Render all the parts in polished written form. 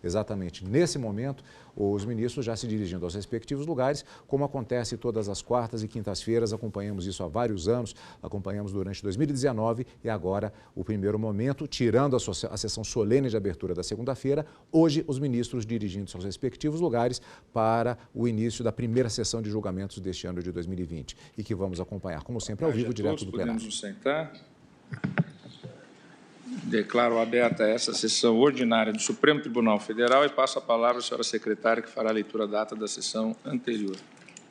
exatamente nesse momento, os ministros já se dirigindo aos respectivos lugares, como acontece todas as quartas e quintas-feiras. Acompanhamos isso há vários anos, acompanhamos durante 2019 e agora o primeiro momento, tirando a sessão solene de abertura da segunda-feira, hoje os ministros dirigindo-se aos respectivos lugares para o início da primeira sessão de julgamentos deste ano de 2020 e que vamos acompanhar, como sempre, ao vivo, direto do plenário. Podemos nos sentar. Declaro aberta essa sessão ordinária do Supremo Tribunal Federal e passo a palavra à senhora secretária, que fará a leitura da ata da sessão anterior.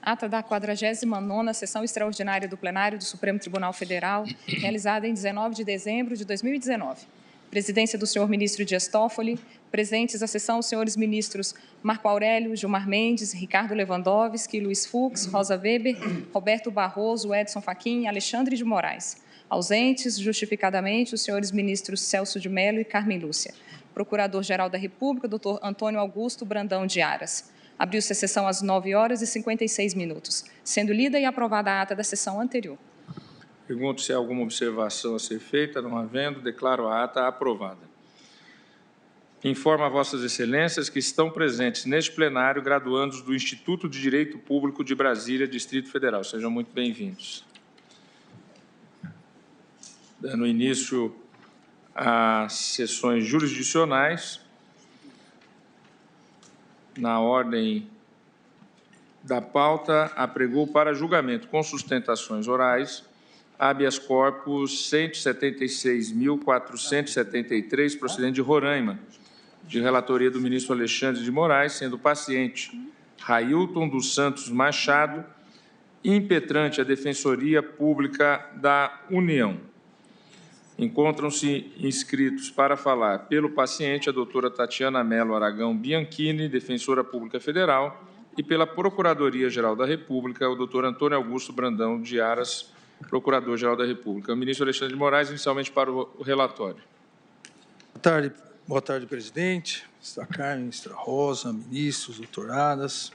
Ata da 49ª Sessão Extraordinária do Plenário do Supremo Tribunal Federal, realizada em 19 de dezembro de 2019. Presidência do senhor ministro Dias Toffoli. Presentes à sessão os senhores ministros Marco Aurélio, Gilmar Mendes, Ricardo Lewandowski, Luiz Fux, Rosa Weber, Roberto Barroso, Edson Fachin e Alexandre de Moraes. Ausentes, justificadamente, os senhores ministros Celso de Mello e Carmen Lúcia. Procurador-Geral da República, doutor Antônio Augusto Brandão de Aras. Abriu-se a sessão às 9h56, sendo lida e aprovada a ata da sessão anterior. Pergunto se há alguma observação a ser feita. Não havendo, declaro a ata aprovada. Informo a Vossas Excelências que estão presentes neste plenário graduandos do Instituto de Direito Público de Brasília, Distrito Federal. Sejam muito bem-vindos. Dando início às sessões jurisdicionais, na ordem da pauta, apregou para julgamento com sustentações orais habeas corpus 176.473, procedente de Roraima, de relatoria do ministro Alexandre de Moraes, sendo paciente Railton dos Santos Machado, impetrante a Defensoria Pública da União. Encontram-se inscritos para falar pelo paciente a doutora Tatiana Mello Aragão Bianchini, defensora pública federal, e pela Procuradoria-Geral da República, o doutor Antônio Augusto Brandão de Aras, procurador-geral da República. O ministro Alexandre de Moraes, inicialmente para o relatório. Boa tarde, presidente, ministra Carmen, ministra Rosa, ministros, doutoradas.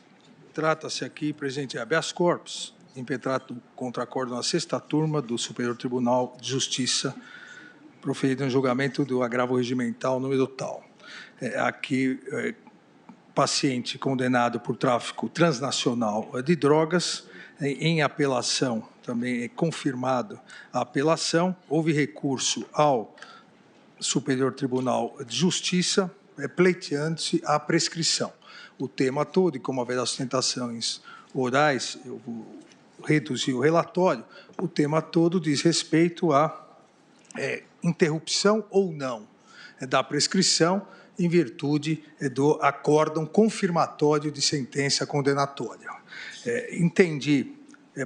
Trata-se aqui, presidente, de habeas corpus, impetrado contra acordo na 6ª turma do Superior Tribunal de Justiça, proferido no julgamento do agravo regimental número tal. Paciente condenado por tráfico transnacional de drogas, em apelação, também é confirmado a apelação, houve recurso ao Superior Tribunal de Justiça, pleiteando-se a prescrição. O tema todo, e como haverá sustentações orais, eu vou reduzir o relatório, o tema todo diz respeito à interrupção ou não da prescrição em virtude do acórdão confirmatório de sentença condenatória. Entendi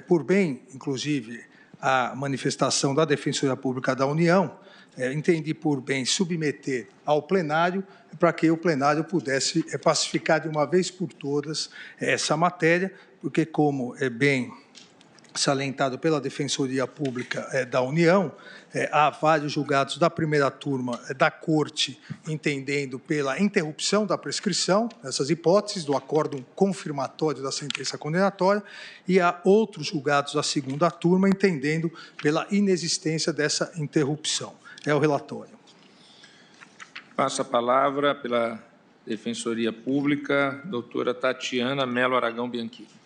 por bem, inclusive, a manifestação da Defensoria Pública da União, entendi por bem submeter ao plenário para que o plenário pudesse pacificar de uma vez por todas essa matéria, porque, como é bem salientado pela Defensoria Pública da União, há vários julgados da primeira turma da Corte entendendo pela interrupção da prescrição, nessas hipóteses, do acórdão confirmatório da sentença condenatória, e há outros julgados da segunda turma entendendo pela inexistência dessa interrupção. É o relatório. Passo a palavra pela Defensoria Pública, doutora Tatiana Mello Aragão Bianchini.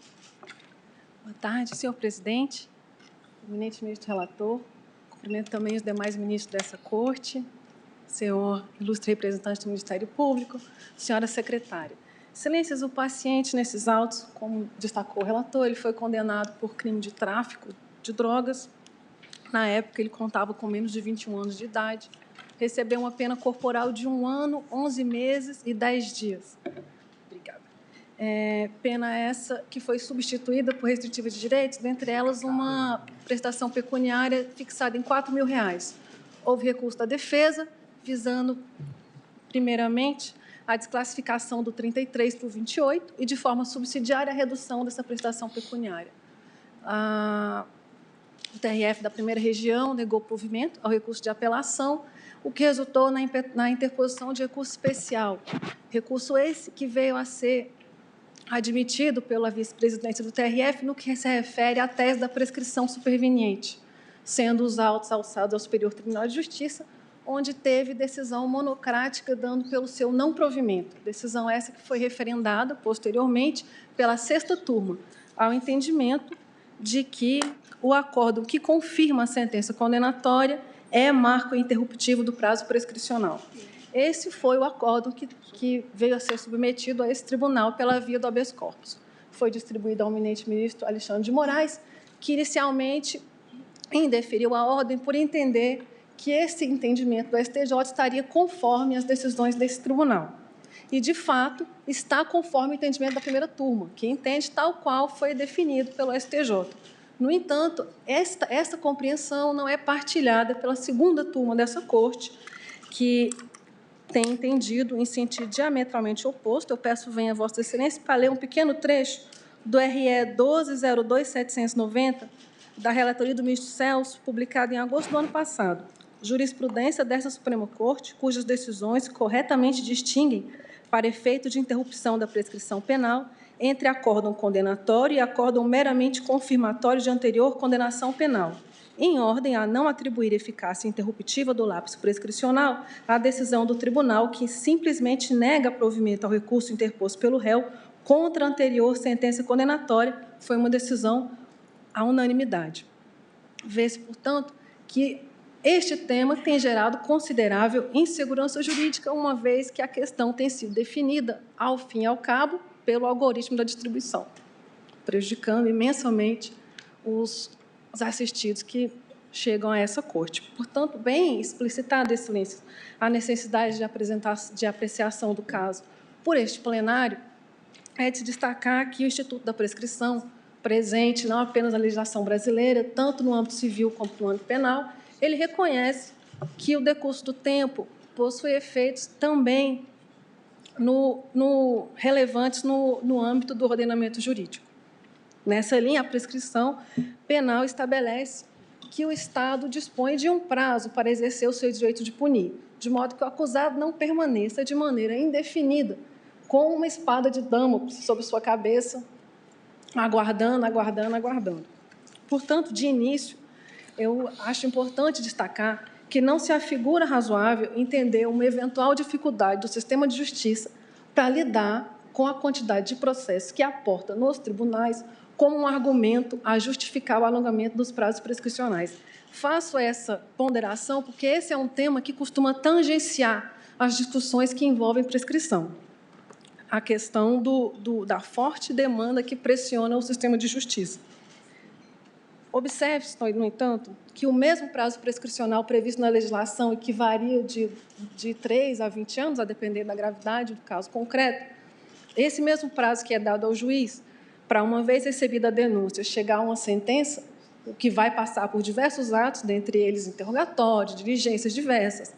Boa tarde, senhor presidente, eminente ministro relator, cumprimento também os demais ministros dessa corte, senhor ilustre representante do Ministério Público, senhora secretária. Excelências, o paciente nesses autos, como destacou o relator, ele foi condenado por crime de tráfico de drogas. Na época, ele contava com menos de 21 anos de idade, recebeu uma pena corporal de 1 ano, 11 meses e 10 dias. Pena essa que foi substituída por restritiva de direitos, dentre elas uma prestação pecuniária fixada em R$4.000. Houve recurso da defesa, visando, primeiramente, a desclassificação do 33 para o 28 e, de forma subsidiária, a redução dessa prestação pecuniária. O TRF da primeira região negou provimento ao recurso de apelação, o que resultou na interposição de recurso especial. Recurso esse que veio a ser admitido pela vice-presidência do TRF no que se refere à tese da prescrição superveniente, sendo os autos alçados ao Superior Tribunal de Justiça, onde teve decisão monocrática dando pelo seu não provimento. Decisão essa que foi referendada posteriormente pela 6ª turma, ao entendimento de que o acórdão que confirma a sentença condenatória é marco interruptivo do prazo prescricional. Esse foi o acórdão que veio a ser submetido a esse tribunal pela via do habeas corpus. Foi distribuído ao eminente ministro Alexandre de Moraes, que inicialmente indeferiu a ordem por entender que esse entendimento do STJ estaria conforme as decisões desse tribunal. E, de fato, está conforme o entendimento da 1ª turma, que entende tal qual foi definido pelo STJ. No entanto, esta compreensão não é partilhada pela 2ª turma dessa Corte, que tem entendido em sentido diametralmente oposto. Eu peço venha a Vossa Excelência para ler um pequeno trecho do RE 12.02.790, da relatoria do ministro Celso, publicado em agosto do ano passado. Jurisprudência desta Suprema Corte, cujas decisões corretamente distinguem, para efeito de interrupção da prescrição penal, entre acórdão condenatório e acórdão meramente confirmatório de anterior condenação penal, em ordem a não atribuir eficácia interruptiva do lapso prescricional à decisão do tribunal que simplesmente nega provimento ao recurso interposto pelo réu contra a anterior sentença condenatória. Foi uma decisão à unanimidade. Vê-se, portanto, que este tema tem gerado considerável insegurança jurídica, uma vez que a questão tem sido definida, ao fim e ao cabo, pelo algoritmo da distribuição, prejudicando imensamente os assistidos que chegam a essa Corte. Portanto, bem explicitada, Excelência, a necessidade de apreciação do caso por este plenário, é de se destacar que o Instituto da Prescrição, presente não apenas na legislação brasileira, tanto no âmbito civil quanto no âmbito penal, ele reconhece que o decurso do tempo possui efeitos também relevantes no âmbito do ordenamento jurídico. Nessa linha, a prescrição penal estabelece que o Estado dispõe de um prazo para exercer o seu direito de punir, de modo que o acusado não permaneça de maneira indefinida com uma espada de Damocles sobre sua cabeça, aguardando. Portanto, de início, eu acho importante destacar que não se afigura razoável entender uma eventual dificuldade do sistema de justiça para lidar com a quantidade de processos que aporta nos tribunais como um argumento a justificar o alongamento dos prazos prescricionais. Faço essa ponderação porque esse é um tema que costuma tangenciar as discussões que envolvem prescrição. A questão da forte demanda que pressiona o sistema de justiça. Observe-se, no entanto, que o mesmo prazo prescricional previsto na legislação e que varia de 3 a 20 anos, a depender da gravidade do caso concreto, esse mesmo prazo que é dado ao juiz para, uma vez recebida a denúncia, chegar a uma sentença, o que vai passar por diversos atos, dentre eles interrogatório, diligências diversas,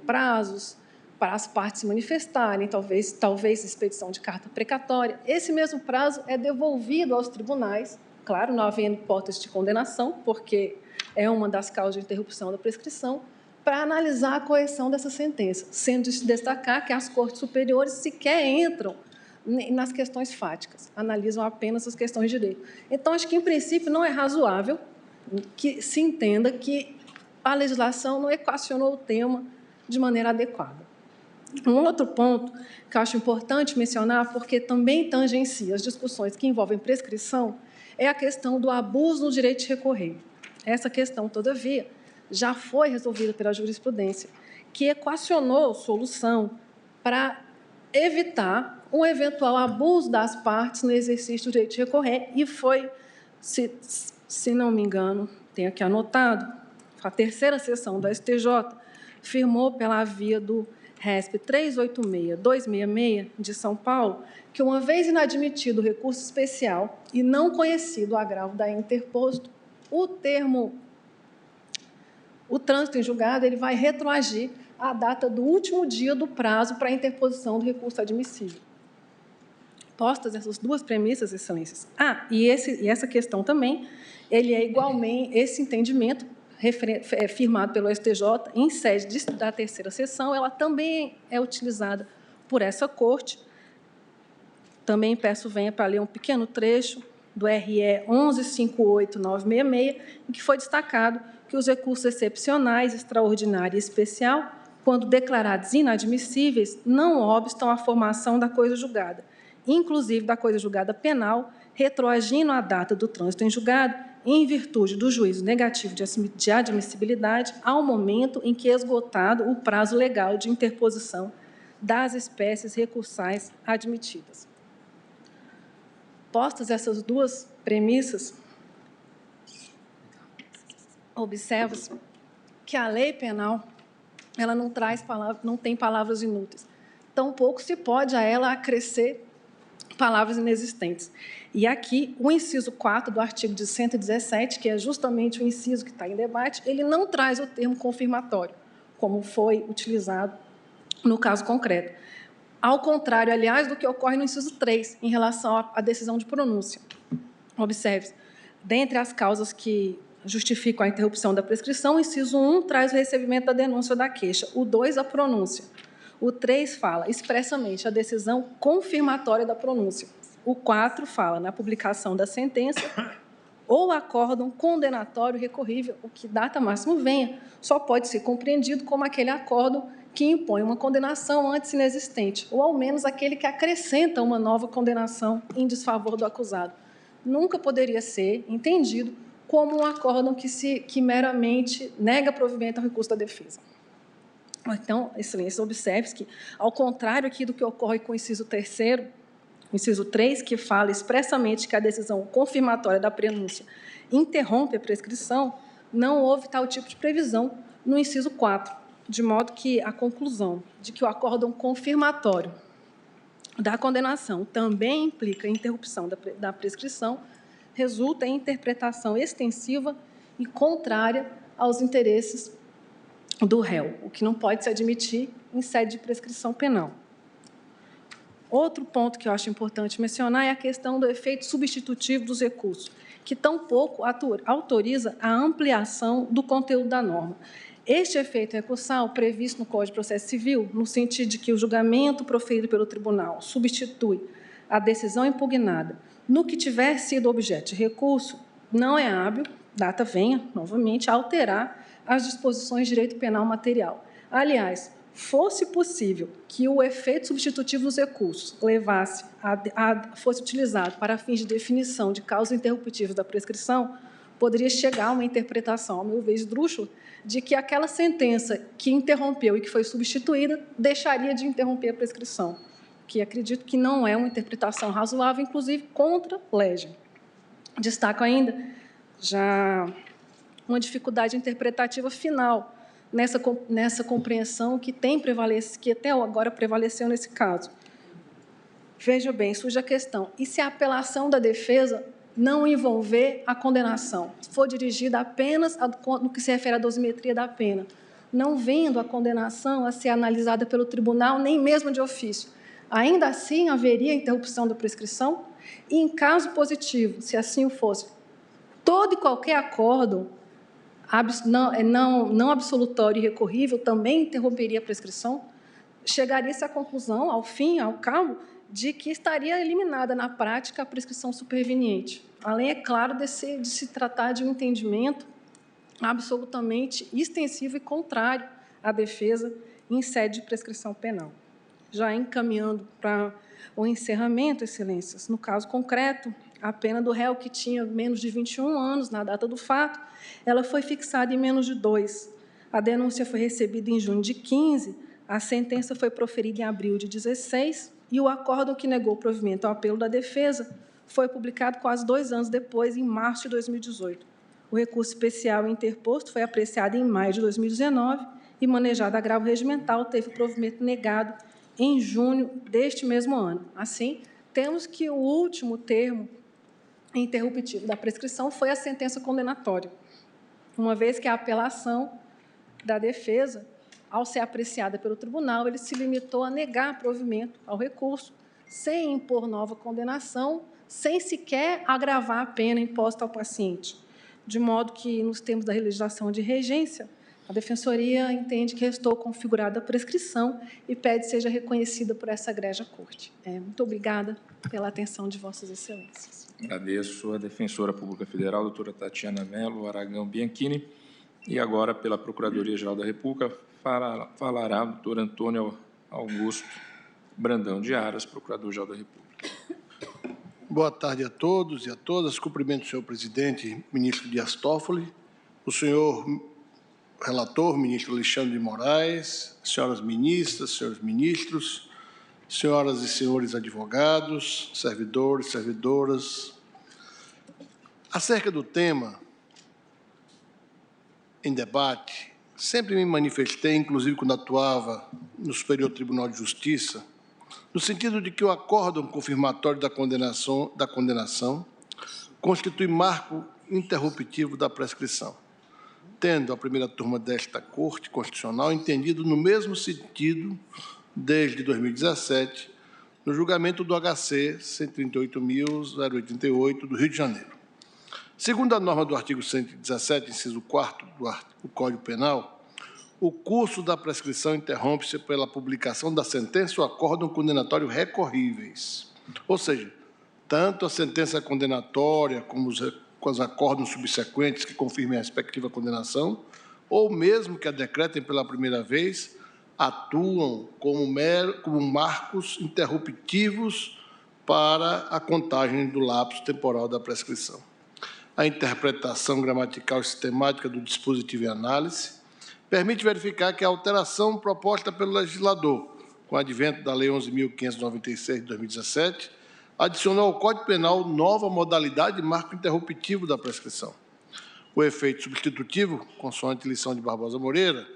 prazos para as partes se manifestarem, talvez expedição de carta precatória. Esse mesmo prazo é devolvido aos tribunais, claro, não havendo hipótese de condenação, porque é uma das causas de interrupção da prescrição, para analisar a correção dessa sentença, sendo de se destacar que as cortes superiores sequer entram nas questões fáticas, analisam apenas as questões de direito. Então, acho que, em princípio, não é razoável que se entenda que a legislação não equacionou o tema de maneira adequada. Um outro ponto que eu acho importante mencionar, porque também tangencia as discussões que envolvem prescrição, é a questão do abuso no direito de recorrer. Essa questão, todavia, já foi resolvida pela jurisprudência, que equacionou solução para evitar um eventual abuso das partes no exercício do direito de recorrer, e foi, se não me engano, tenho aqui anotado, a 3ª sessão do STJ firmou pela via do RESP 386-266 de São Paulo, que, uma vez inadmitido o recurso especial e não conhecido o agravo daí interposto, o trânsito em julgado ele vai retroagir à data do último dia do prazo para a interposição do recurso admissível. Postas essas duas premissas, Excelências. E essa questão também, ele é igualmente, esse entendimento firmado pelo STJ em sede da 3ª sessão, ela também é utilizada por essa Corte. Também peço venha para ler um pequeno trecho do RE 11.58.966, em que foi destacado que que os recursos excepcionais, extraordinário e especial, quando declarados inadmissíveis, não obstam à formação da coisa julgada, inclusive da coisa julgada penal, retroagindo à data do trânsito em julgado, em virtude do juízo negativo de admissibilidade, ao momento em que é esgotado o prazo legal de interposição das espécies recursais admitidas. Postas essas duas premissas, observa-se que a lei penal ela não tem palavras inúteis. Tampouco se pode a ela acrescer palavras inexistentes. E aqui, o inciso 4 do artigo 117, que é justamente o inciso que está em debate, ele não traz o termo confirmatório, como foi utilizado no caso concreto. Ao contrário, aliás, do que ocorre no inciso 3, em relação à decisão de pronúncia. Observe, dentre as causas que justificam a interrupção da prescrição, o inciso 1 traz o recebimento da denúncia ou da queixa, o 2, a pronúncia. O 3 fala expressamente a decisão confirmatória da pronúncia. O 4 fala na publicação da sentença ou acórdão condenatório recorrível, o que data máximo venha, só pode ser compreendido como aquele acórdão que impõe uma condenação antes inexistente, ou ao menos aquele que acrescenta uma nova condenação em desfavor do acusado. Nunca poderia ser entendido como um acórdão que meramente nega provimento ao recurso da defesa. Então, excelência, observe que, ao contrário aqui do que ocorre com o inciso 3º, o inciso 3, que fala expressamente que a decisão confirmatória da prenúncia interrompe a prescrição, não houve tal tipo de previsão no inciso 4, de modo que a conclusão de que o acórdão confirmatório da condenação também implica a interrupção da prescrição resulta em interpretação extensiva e contrária aos interesses do réu, o que não pode se admitir em sede de prescrição penal. Outro ponto que eu acho importante mencionar é a questão do efeito substitutivo dos recursos, que tampouco autoriza a ampliação do conteúdo da norma. Este efeito recursal, previsto no Código de Processo Civil, no sentido de que o julgamento proferido pelo tribunal substitui a decisão impugnada no que tiver sido objeto de recurso, não é hábil, data venha, novamente, a alterar as disposições de direito penal material. Aliás, fosse possível que o efeito substitutivo dos recursos fosse utilizado para fins de definição de causas interruptivas da prescrição, poderia chegar a uma interpretação, ao meu ver, esdrúxula, de que aquela sentença que interrompeu e que foi substituída deixaria de interromper a prescrição, que acredito que não é uma interpretação razoável, inclusive contra lege. Destaco ainda já uma dificuldade interpretativa final nessa compreensão que até agora prevaleceu nesse caso. Veja bem, surge a questão, e se a apelação da defesa não envolver a condenação, for dirigida apenas no que se refere à dosimetria da pena, não vendo a condenação a ser analisada pelo tribunal, nem mesmo de ofício, ainda assim haveria interrupção da prescrição? E, em caso positivo, se assim o fosse, todo e qualquer acórdão não absolutório e recorrível também interromperia a prescrição? Chegaria-se à conclusão, ao fim, ao cabo, de que estaria eliminada na prática a prescrição superveniente. Além, é claro, de se tratar de um entendimento absolutamente extensivo e contrário à defesa em sede de prescrição penal. Já encaminhando para o encerramento, excelências, no caso concreto, a pena do réu, que tinha menos de 21 anos na data do fato, ela foi fixada em menos de 2. A denúncia foi recebida em junho de 15, a sentença foi proferida em abril de 16 e o acórdão que negou o provimento ao apelo da defesa foi publicado quase 2 anos depois, em março de 2018. O recurso especial interposto foi apreciado em maio de 2019 e, manejado agravo regimental, teve o provimento negado em junho deste mesmo ano. Assim, temos que o último termo interruptivo da prescrição foi a sentença condenatória, uma vez que a apelação da defesa, ao ser apreciada pelo tribunal, ele se limitou a negar provimento ao recurso, sem impor nova condenação, sem sequer agravar a pena imposta ao paciente. De modo que, nos termos da legislação de regência, a Defensoria entende que restou configurada a prescrição e pede seja reconhecida por essa egrégia Corte. Muito obrigada pela atenção de Vossas Excelências. Agradeço a Defensora Pública Federal, doutora Tatiana Mello Aragão Bianchini. E agora, pela Procuradoria-Geral da República, falará o doutor Antônio Augusto Brandão de Aras, Procurador-Geral da República. Boa tarde a todos e a todas. Cumprimento o senhor presidente, ministro Dias Toffoli, o senhor relator, ministro Alexandre de Moraes, senhoras ministras, senhores ministros, senhoras e senhores advogados, servidores, servidoras. Acerca do tema em debate, sempre me manifestei, inclusive quando atuava no Superior Tribunal de Justiça, no sentido de que o acórdão confirmatório da condenação constitui marco interruptivo da prescrição, tendo a primeira turma desta Corte Constitucional entendido no mesmo sentido desde 2017, no julgamento do HC 138.088 do Rio de Janeiro. Segundo a norma do artigo 117, inciso 4 do Código Penal, o curso da prescrição interrompe-se pela publicação da sentença ou acórdão condenatório recorríveis. Ou seja, tanto a sentença condenatória como os acórdãos subsequentes que confirmem a respectiva condenação, ou mesmo que a decretem pela primeira vez, atuam como marcos interruptivos para a contagem do lapso temporal da prescrição. A interpretação gramatical e sistemática do dispositivo em análise permite verificar que a alteração proposta pelo legislador, com o advento da Lei 11.596 de 2017, adicionou ao Código Penal nova modalidade de marco interruptivo da prescrição. O efeito substitutivo, consoante lição de Barbosa Moreira,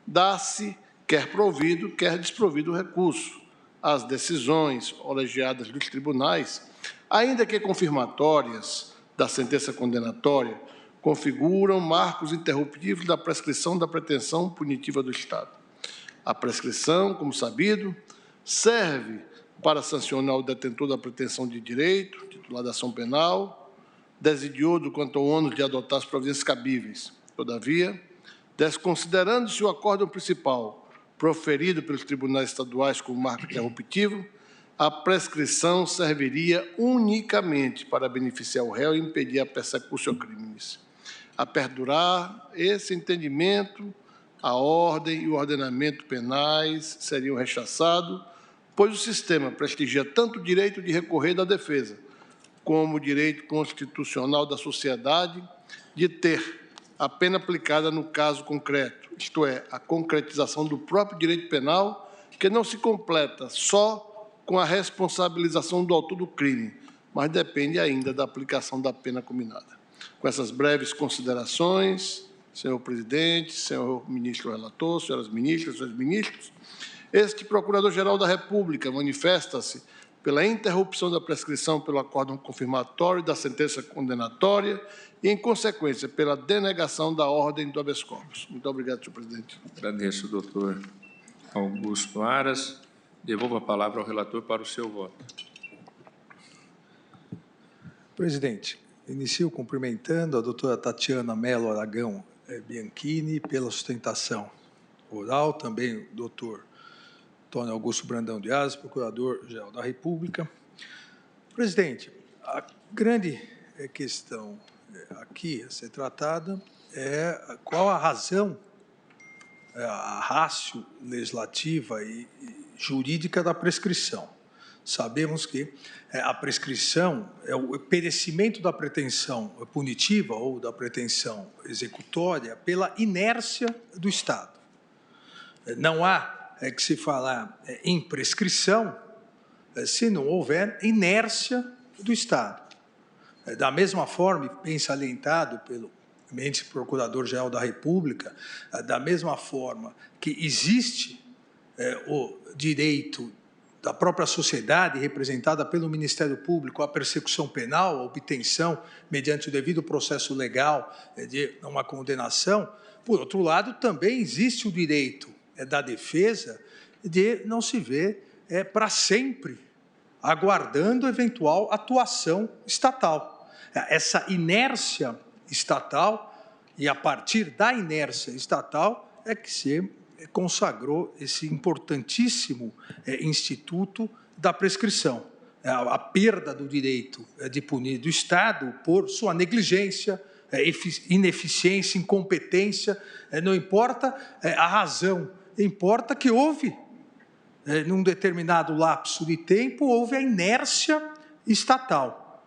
dá-se quer provido, quer desprovido o recurso às decisões colegiadas dos tribunais, ainda que confirmatórias da sentença condenatória, configuram marcos interruptivos da prescrição da pretensão punitiva do Estado. A prescrição, como sabido, serve para sancionar o detentor da pretensão de direito, titular da ação penal, desidioso quanto ao ônus de adotar as providências cabíveis. Todavia, desconsiderando-se o acórdão principal proferido pelos tribunais estaduais como marco interruptivo, a prescrição serviria unicamente para beneficiar o réu e impedir a persecução crimes. A perdurar esse entendimento, a ordem e o ordenamento penais seriam rechaçados, pois o sistema prestigia tanto o direito de recorrer da defesa, como o direito constitucional da sociedade de ter a pena aplicada no caso concreto, isto é, a concretização do próprio direito penal, que não se completa só com a responsabilização do autor do crime, mas depende ainda da aplicação da pena combinada. Com essas breves considerações, senhor presidente, senhor ministro relator, senhoras ministras, senhores ministros, este Procurador-Geral da República manifesta-se pela interrupção da prescrição pelo acórdão confirmatório da sentença condenatória e, em consequência, pela denegação da ordem do habeas corpus. Muito obrigado, senhor presidente. Agradeço, doutor Augusto Aras. Devolvo a palavra ao relator para o seu voto. Presidente, inicio cumprimentando a doutora Tatiana Mello Aragão Bianchini pela sustentação oral, também o doutor Antônio Augusto Brandão de Aras, Procurador-Geral da República. Presidente, a grande questão aqui a ser tratada é qual a razão, a ratio legislativa e jurídica da prescrição. Sabemos que a prescrição é o perecimento da pretensão punitiva ou da pretensão executória pela inércia do Estado. Não há que se falar em prescrição se não houver inércia do Estado. Da mesma forma, bem salientado pelo eminente Procurador-Geral da República, da mesma forma que existe o direito da própria sociedade, representada pelo Ministério Público, à persecução penal, à obtenção, mediante o devido processo legal, de uma condenação, por outro lado, também existe o direito da defesa de não se ver para sempre aguardando eventual atuação estatal. Essa inércia estatal, e a partir da inércia estatal, é que se consagrou esse importantíssimo instituto da prescrição, a perda do direito de punir do Estado por sua negligência, ineficiência, incompetência, não importa a razão, importa que houve, num determinado lapso de tempo, houve a inércia estatal.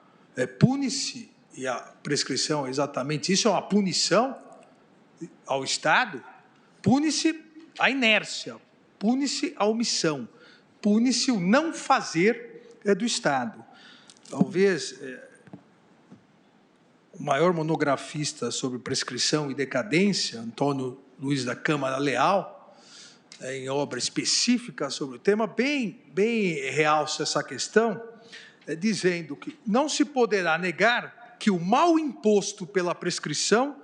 Pune-se, e a prescrição é exatamente isso, é uma punição ao Estado, pune-se a inércia, pune-se a omissão, pune-se o não fazer do Estado. Talvez o maior monografista sobre prescrição e decadência, Antônio Luiz da Câmara Leal, em obra específica sobre o tema, bem realça essa questão, dizendo que não se poderá negar que o mal imposto pela prescrição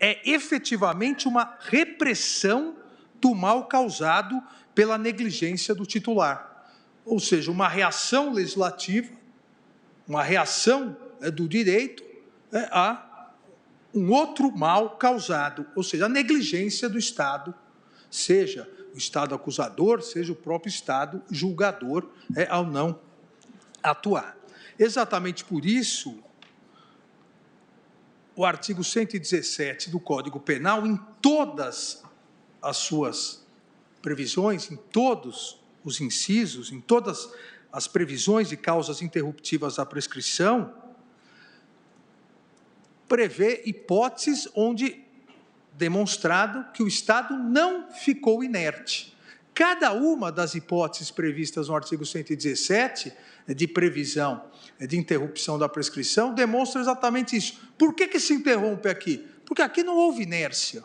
é efetivamente uma repressão do mal causado pela negligência do titular. Ou seja, uma reação legislativa, uma reação do direito a um outro mal causado, ou seja, a negligência do Estado, seja o Estado acusador, seja o próprio Estado julgador, ao não atuar. Exatamente por isso, o artigo 117 do Código Penal, em todas as suas previsões, em todos os incisos, em todas as previsões de causas interruptivas da prescrição, prevê hipóteses onde demonstrado que o Estado não ficou inerte. Cada uma das hipóteses previstas no artigo 117, de previsão de interrupção da prescrição, demonstra exatamente isso. Por que se interrompe aqui? Porque aqui não houve inércia.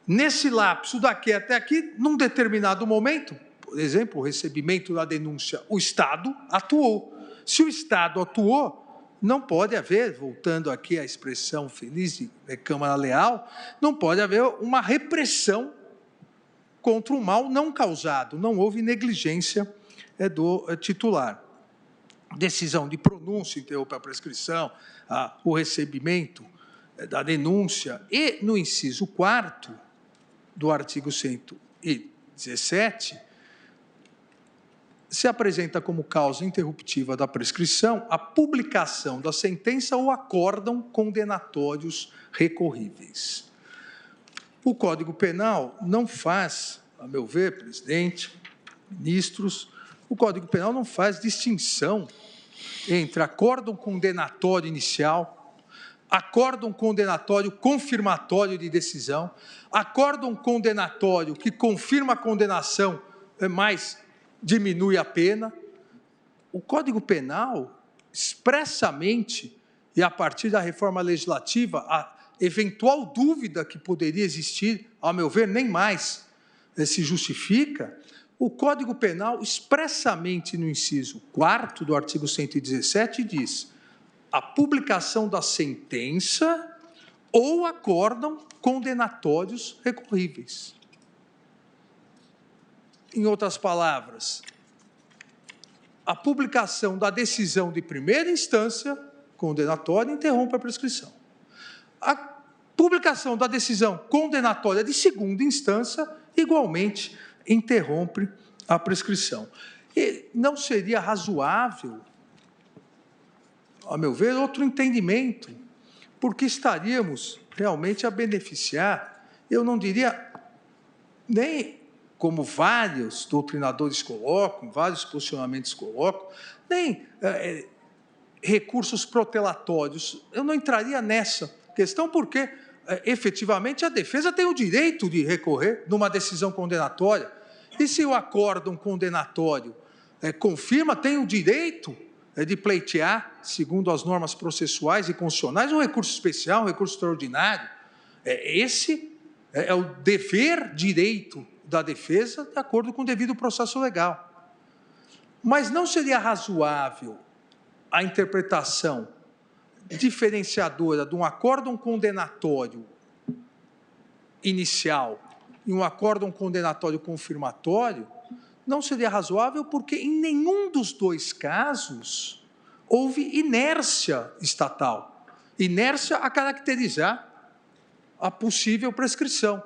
Nesse lapso daqui até aqui, num determinado momento, por exemplo, o recebimento da denúncia, o Estado atuou. Se o Estado atuou, não pode haver, voltando aqui à expressão feliz de Câmara Leal, não pode haver uma repressão contra um mal não causado, não houve negligência do titular. Decisão de pronúncia interrompe a prescrição, o recebimento da denúncia, e no inciso 4º do artigo 117, se apresenta como causa interruptiva da prescrição a publicação da sentença ou acórdão condenatórios recorríveis. O Código Penal não faz, a meu ver, presidente, ministros, o Código Penal não faz distinção entre acórdão condenatório inicial, acórdão condenatório confirmatório de decisão, acórdão condenatório que confirma a condenação, mas diminui a pena. O Código Penal, expressamente, e a partir da reforma legislativa, a eventual dúvida que poderia existir, ao meu ver, nem mais se justifica, o Código Penal, expressamente no inciso 4º do artigo 117, diz: a publicação da sentença ou acórdão condenatórios recorríveis. Em outras palavras, a publicação da decisão de primeira instância condenatória interrompe a prescrição. A publicação da decisão condenatória de segunda instância, igualmente, interrompe a prescrição. E não seria razoável, a meu ver, outro entendimento, porque estaríamos realmente a beneficiar, eu não diria nem, como vários doutrinadores colocam, vários posicionamentos colocam, nem recursos protelatórios. Eu não entraria nessa questão porque, efetivamente, a defesa tem o direito de recorrer numa decisão condenatória. E se o acórdão condenatório confirma, tem o direito de pleitear, segundo as normas processuais e constitucionais, um recurso especial, um recurso extraordinário. Esse é o dever, direito da defesa, de acordo com o devido processo legal. Mas não seria razoável a interpretação diferenciadora de um acórdão condenatório inicial e um acórdão condenatório confirmatório? Não seria razoável porque em nenhum dos dois casos houve inércia estatal, inércia a caracterizar a possível prescrição.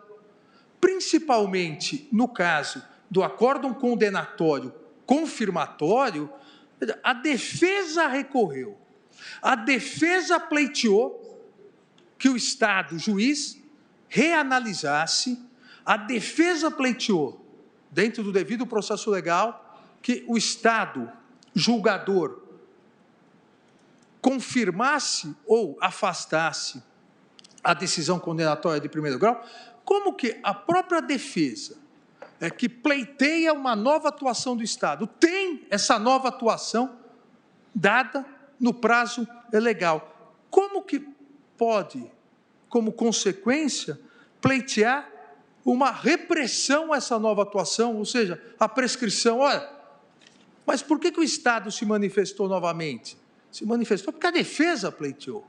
Principalmente no caso do acórdão condenatório confirmatório, a defesa recorreu, a defesa pleiteou que o Estado, o juiz, reanalisasse, a defesa pleiteou, dentro do devido processo legal, que o Estado, julgador, confirmasse ou afastasse a decisão condenatória de primeiro grau, como que a própria defesa, que pleiteia uma nova atuação do Estado, tem essa nova atuação dada no prazo legal. Como que pode, como consequência, pleitear uma repressão a essa nova atuação, ou seja, a prescrição? Olha, mas por que o Estado se manifestou novamente? Se manifestou porque a defesa pleiteou.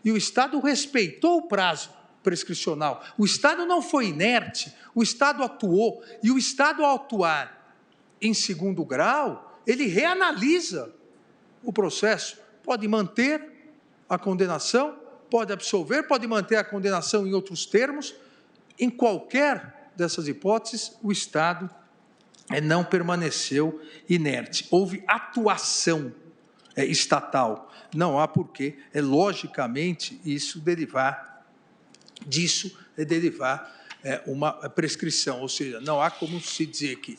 E o Estado respeitou o prazo prescricional. O Estado não foi inerte, o Estado atuou. E o Estado, ao atuar em segundo grau, ele reanalisa o processo. Pode manter a condenação, pode absolver, pode manter a condenação em outros termos. Em qualquer dessas hipóteses, o Estado não permaneceu inerte. Houve atuação estatal. Não há porquê, logicamente, isso derivar uma prescrição. Ou seja, não há como se dizer que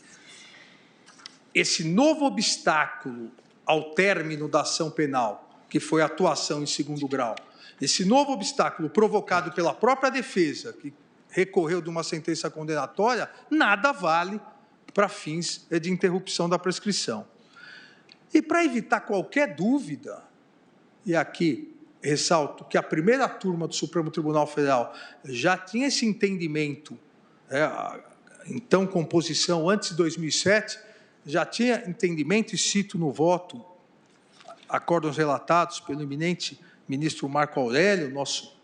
esse novo obstáculo ao término da ação penal, que foi a atuação em segundo grau, esse novo obstáculo provocado pela própria defesa, que recorreu de uma sentença condenatória, nada vale para fins de interrupção da prescrição. E para evitar qualquer dúvida, e aqui ressalto que a primeira turma do Supremo Tribunal Federal já tinha esse entendimento, então composição antes de 2007, já tinha entendimento, e cito no voto, acórdãos relatados pelo eminente ministro Marco Aurélio, nosso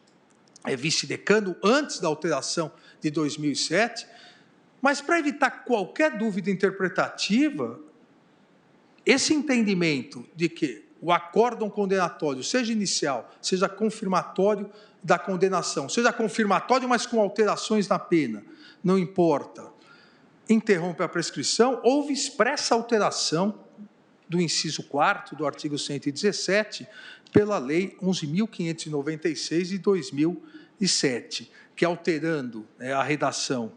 vice-decano, antes da alteração de 2007, mas para evitar qualquer dúvida interpretativa, esse entendimento de que o acórdão condenatório, seja inicial, seja confirmatório da condenação, seja confirmatório, mas com alterações na pena, não importa, interrompe a prescrição, houve expressa alteração do inciso 4º do artigo 117 pela Lei 11.596 de 2007, que, alterando a redação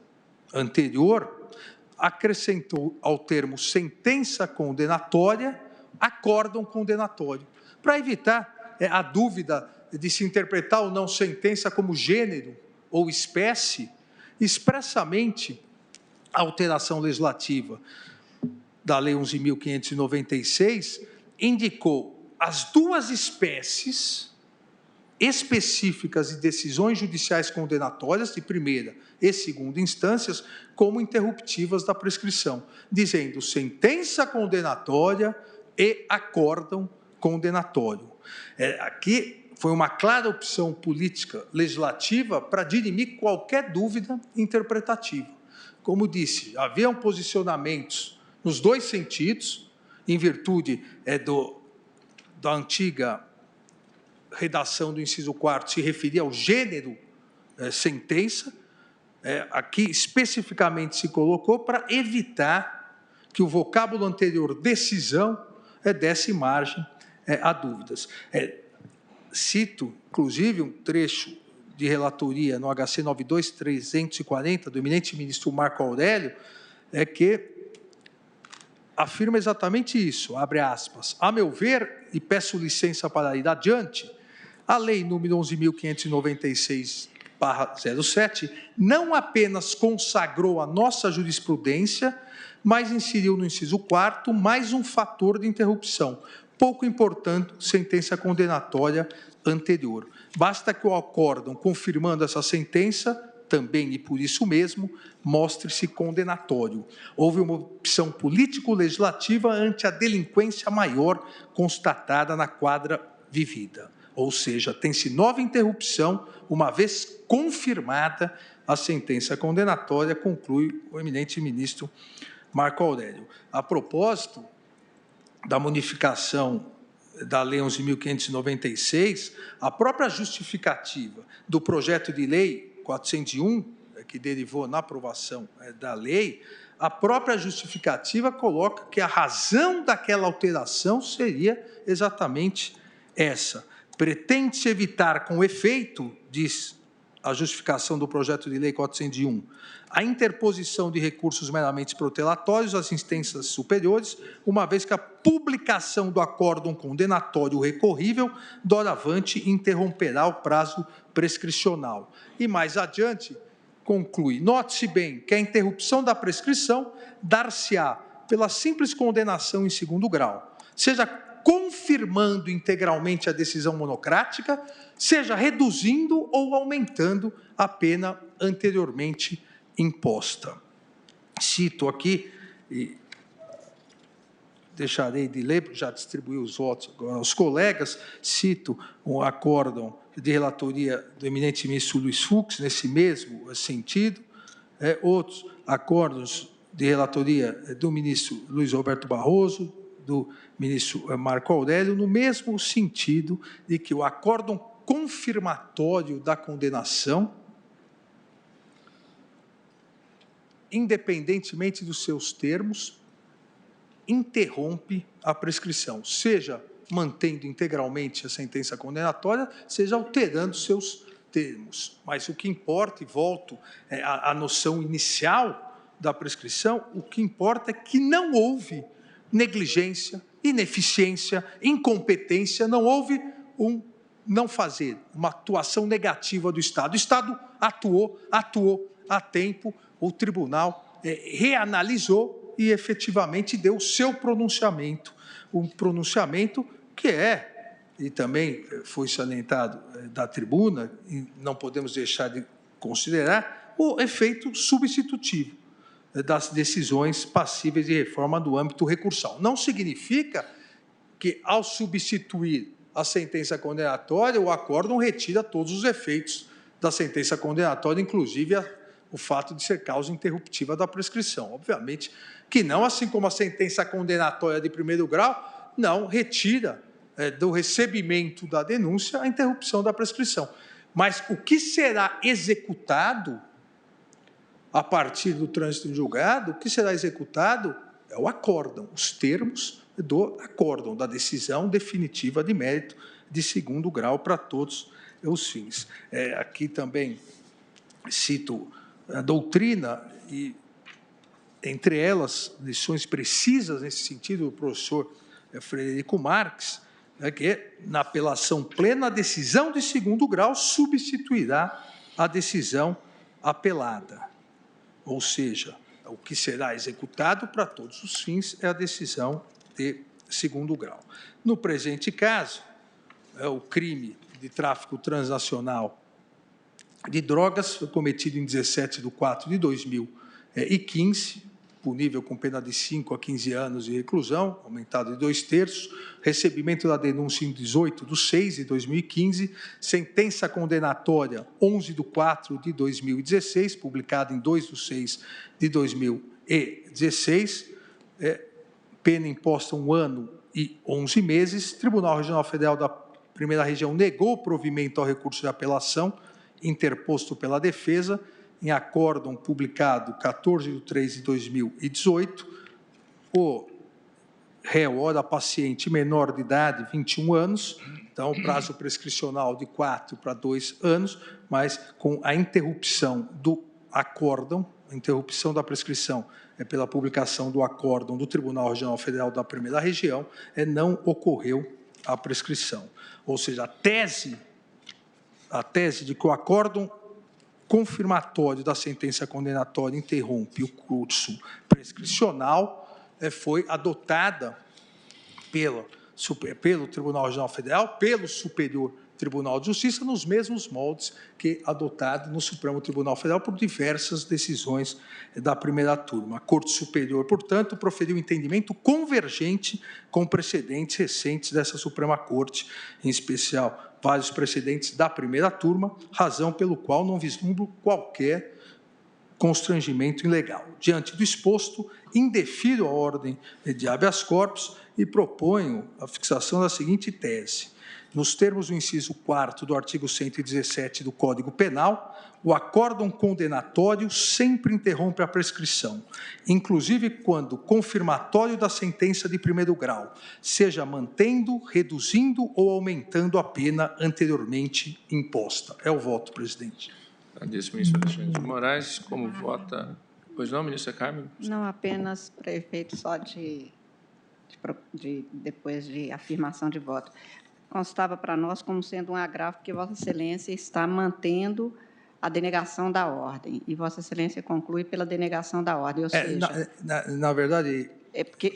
anterior, acrescentou ao termo sentença condenatória, acórdão condenatório, para evitar a dúvida de se interpretar ou não sentença como gênero ou espécie. Expressamente, a alteração legislativa da Lei 11.596 indicou as duas espécies específicas de decisões judiciais condenatórias, de primeira e segunda instâncias, como interruptivas da prescrição, dizendo sentença condenatória e acórdão condenatório. Aqui foi uma clara opção política legislativa para dirimir qualquer dúvida interpretativa. Como disse, haviam posicionamentos nos dois sentidos, em virtude da antiga redação do inciso 4º se referia ao gênero sentença, aqui especificamente se colocou para evitar que o vocábulo anterior decisão desse margem a dúvidas. Cito, inclusive, um trecho de relatoria no HC 92.340 do eminente ministro Marco Aurélio, que afirma exatamente isso, abre aspas, a meu ver, e peço licença para ir adiante, a Lei número 11.596/07 não apenas consagrou a nossa jurisprudência, mas inseriu no inciso 4º mais um fator de interrupção, pouco importando sentença condenatória anterior. Basta que o acórdão, confirmando essa sentença, também e por isso mesmo, mostre-se condenatório. Houve uma opção político-legislativa ante a delinquência maior constatada na quadra vivida. Ou seja, tem-se nova interrupção, uma vez confirmada a sentença condenatória, conclui o eminente ministro Marco Aurélio. A propósito da modificação da Lei 11.596, a própria justificativa do projeto de lei 401, que derivou na aprovação da lei, a própria justificativa coloca que a razão daquela alteração seria exatamente essa. Pretende-se evitar, com efeito diz a justificação do projeto de lei 401, a interposição de recursos meramente protelatórios às instâncias superiores, uma vez que a publicação do acórdão condenatório recorrível, doravante, interromperá o prazo prescricional. E mais adiante, conclui, note-se bem que a interrupção da prescrição dar-se-á pela simples condenação em segundo grau, seja confirmando integralmente a decisão monocrática, seja reduzindo ou aumentando a pena anteriormente imposta. Cito aqui, e deixarei de ler, porque já distribuí os votos agora aos colegas, cito um acórdão de relatoria do eminente ministro Luiz Fux, nesse mesmo sentido, outros acórdãos de relatoria do ministro Luiz Roberto Barroso, do ministro Marco Aurélio, no mesmo sentido de que o acórdão confirmatório da condenação, independentemente dos seus termos, interrompe a prescrição, seja mantendo integralmente a sentença condenatória, seja alterando seus termos. Mas o que importa, e volto à noção inicial da prescrição, o que importa é que não houve negligência, ineficiência, incompetência, não houve não fazer, uma atuação negativa do Estado. O Estado atuou a tempo, o tribunal reanalisou e efetivamente deu o seu pronunciamento, um pronunciamento que e também foi salientado da tribuna, e não podemos deixar de considerar, o efeito substitutivo das decisões passíveis de reforma do âmbito recursal. Não significa que, ao substituir a sentença condenatória, o acórdão retira todos os efeitos da sentença condenatória, inclusive o fato de ser causa interruptiva da prescrição. Obviamente que não, assim como a sentença condenatória de primeiro grau, não retira do recebimento da denúncia a interrupção da prescrição. Mas o que será executado a partir do trânsito em julgado, o que será executado é o acórdão, os termos do acórdão, da decisão definitiva de mérito de segundo grau para todos os fins. Aqui também cito a doutrina e, entre elas, lições precisas nesse sentido do professor Frederico Marques, que na apelação plena, a decisão de segundo grau substituirá a decisão apelada. Ou seja, o que será executado para todos os fins é a decisão de segundo grau. No presente caso, o crime de tráfico transnacional de drogas foi cometido em 17 de 4 de 2015, punível com pena de 5 a 15 anos de reclusão, aumentado de 2/3, recebimento da denúncia em 18 de 6 de 2015, sentença condenatória 11 de 4 de 2016, publicada em 2 de 6 de 2016, pena imposta 1 ano e 11 meses, Tribunal Regional Federal da Primeira Região negou provimento ao recurso de apelação interposto pela defesa, em acórdão publicado 14 de 3 de 2018, o réu, ora paciente menor de idade, 21 anos, então prazo prescricional de 4 para 2 anos, mas com a interrupção do acórdão, a interrupção da prescrição pela publicação do acórdão do Tribunal Regional Federal da Primeira Região, não ocorreu a prescrição. Ou seja, a tese de que o acórdão confirmatório da sentença condenatória interrompe o curso prescricional foi adotada pelo Tribunal Regional Federal, pelo Superior Tribunal de Justiça, nos mesmos moldes que adotado no Supremo Tribunal Federal por diversas decisões da primeira turma. A Corte Superior, portanto, proferiu entendimento convergente com precedentes recentes dessa Suprema Corte, em especial vários precedentes da primeira turma, razão pelo qual não vislumbro qualquer constrangimento ilegal. Diante do exposto, indefiro a ordem de habeas corpus e proponho a fixação da seguinte tese. Nos termos do inciso 4º do artigo 117 do Código Penal, o acórdão condenatório sempre interrompe a prescrição, inclusive quando o confirmatório da sentença de primeiro grau seja mantendo, reduzindo ou aumentando a pena anteriormente imposta. É o voto, presidente. Agradeço, ministro Alexandre de Moraes. Como vota? Pois não, ministra Carmen? Não, apenas para efeito só depois de afirmação de voto. Constava para nós como sendo um agravo que Vossa Excelência está mantendo a denegação da ordem, e Vossa Excelência conclui pela denegação da ordem, ou seja... Na verdade... É porque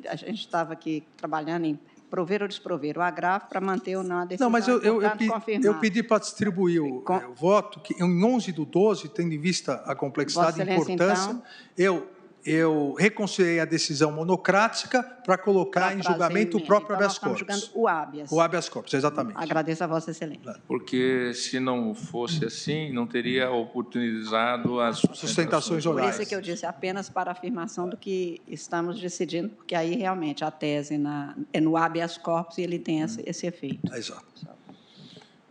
a gente estava aqui trabalhando em prover ou desprover o agravo para manter ou não a decisão. Não, mas eu pedi para distribuir o voto, que em 11/12, tendo em vista a complexidade e importância, então, eu reconsiderei a decisão monocrática para colocar em julgamento o próprio habeas corpus. Julgando o habeas. O habeas corpus, exatamente. Agradeço a Vossa Excelência. Porque, se não fosse assim, não teria oportunizado as sustentações orais. Por isso é que eu disse apenas para a afirmação do que estamos decidindo, porque aí, realmente, a tese é no habeas corpus e ele tem esse efeito. Exato.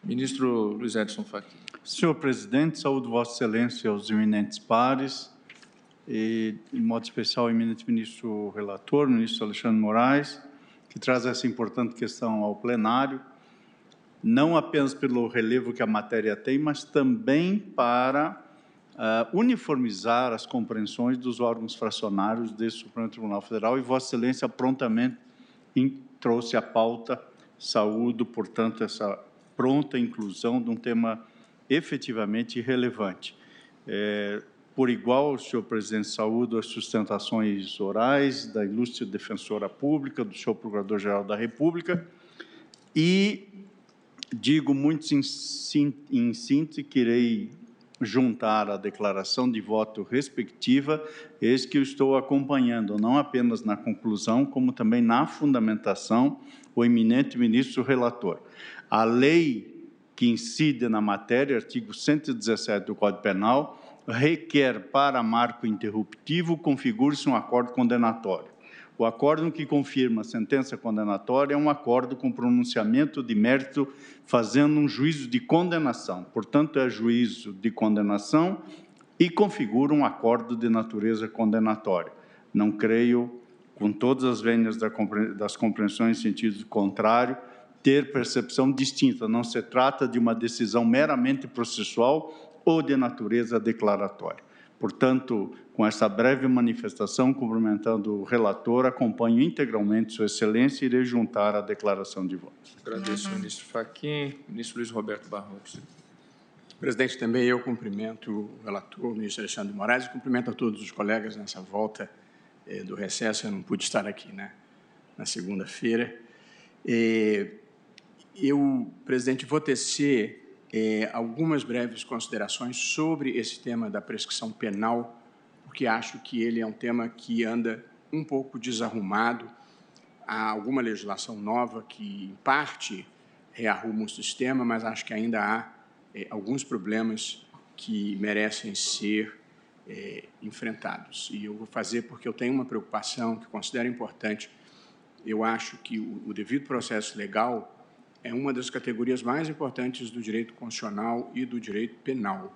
Ministro Luiz Edson Fachin. Senhor presidente, saúdo Vossa Excelência e aos eminentes pares, e, em modo especial, o eminente ministro relator, ministro Alexandre de Moraes, que traz essa importante questão ao plenário, não apenas pelo relevo que a matéria tem, mas também para uniformizar as compreensões dos órgãos fracionários desse Supremo Tribunal Federal, e Vossa Excelência prontamente trouxe à pauta, saúdo, portanto, essa pronta inclusão de um tema efetivamente relevante. Por igual, senhor presidente, saúdo as sustentações orais da ilustre defensora pública, do senhor Procurador-Geral da República, e digo muito em síntese que irei juntar a declaração de voto respectiva, eis que eu estou acompanhando, não apenas na conclusão, como também na fundamentação, o eminente ministro relator. A lei que incide na matéria, artigo 117 do Código Penal, requer para marco interruptivo configure-se um acordo condenatório. O acordo que confirma a sentença condenatória é um acordo com pronunciamento de mérito fazendo um juízo de condenação. Portanto, é juízo de condenação e configura um acordo de natureza condenatória. Não creio, com todas as vênias das compreensões em sentido contrário, ter percepção distinta. Não se trata de uma decisão meramente processual ou de natureza declaratória. Portanto, com essa breve manifestação, cumprimentando o relator, acompanho integralmente Sua Excelência e irei juntar a declaração de voto. Agradeço, ministro Fachin. Ministro Luiz Roberto Barroso. Presidente, também eu cumprimento o relator, o ministro Alexandre de Moraes, e cumprimento a todos os colegas nessa volta do recesso. Eu não pude estar aqui na segunda-feira. Eu, presidente, vou tecer algumas breves considerações sobre esse tema da prescrição penal, porque acho que ele é um tema que anda um pouco desarrumado. Há alguma legislação nova que, em parte, rearruma o sistema, mas acho que ainda há alguns problemas que merecem ser enfrentados. E eu vou fazer porque eu tenho uma preocupação que considero importante. Eu acho que o devido processo legal é uma das categorias mais importantes do direito constitucional e do direito penal.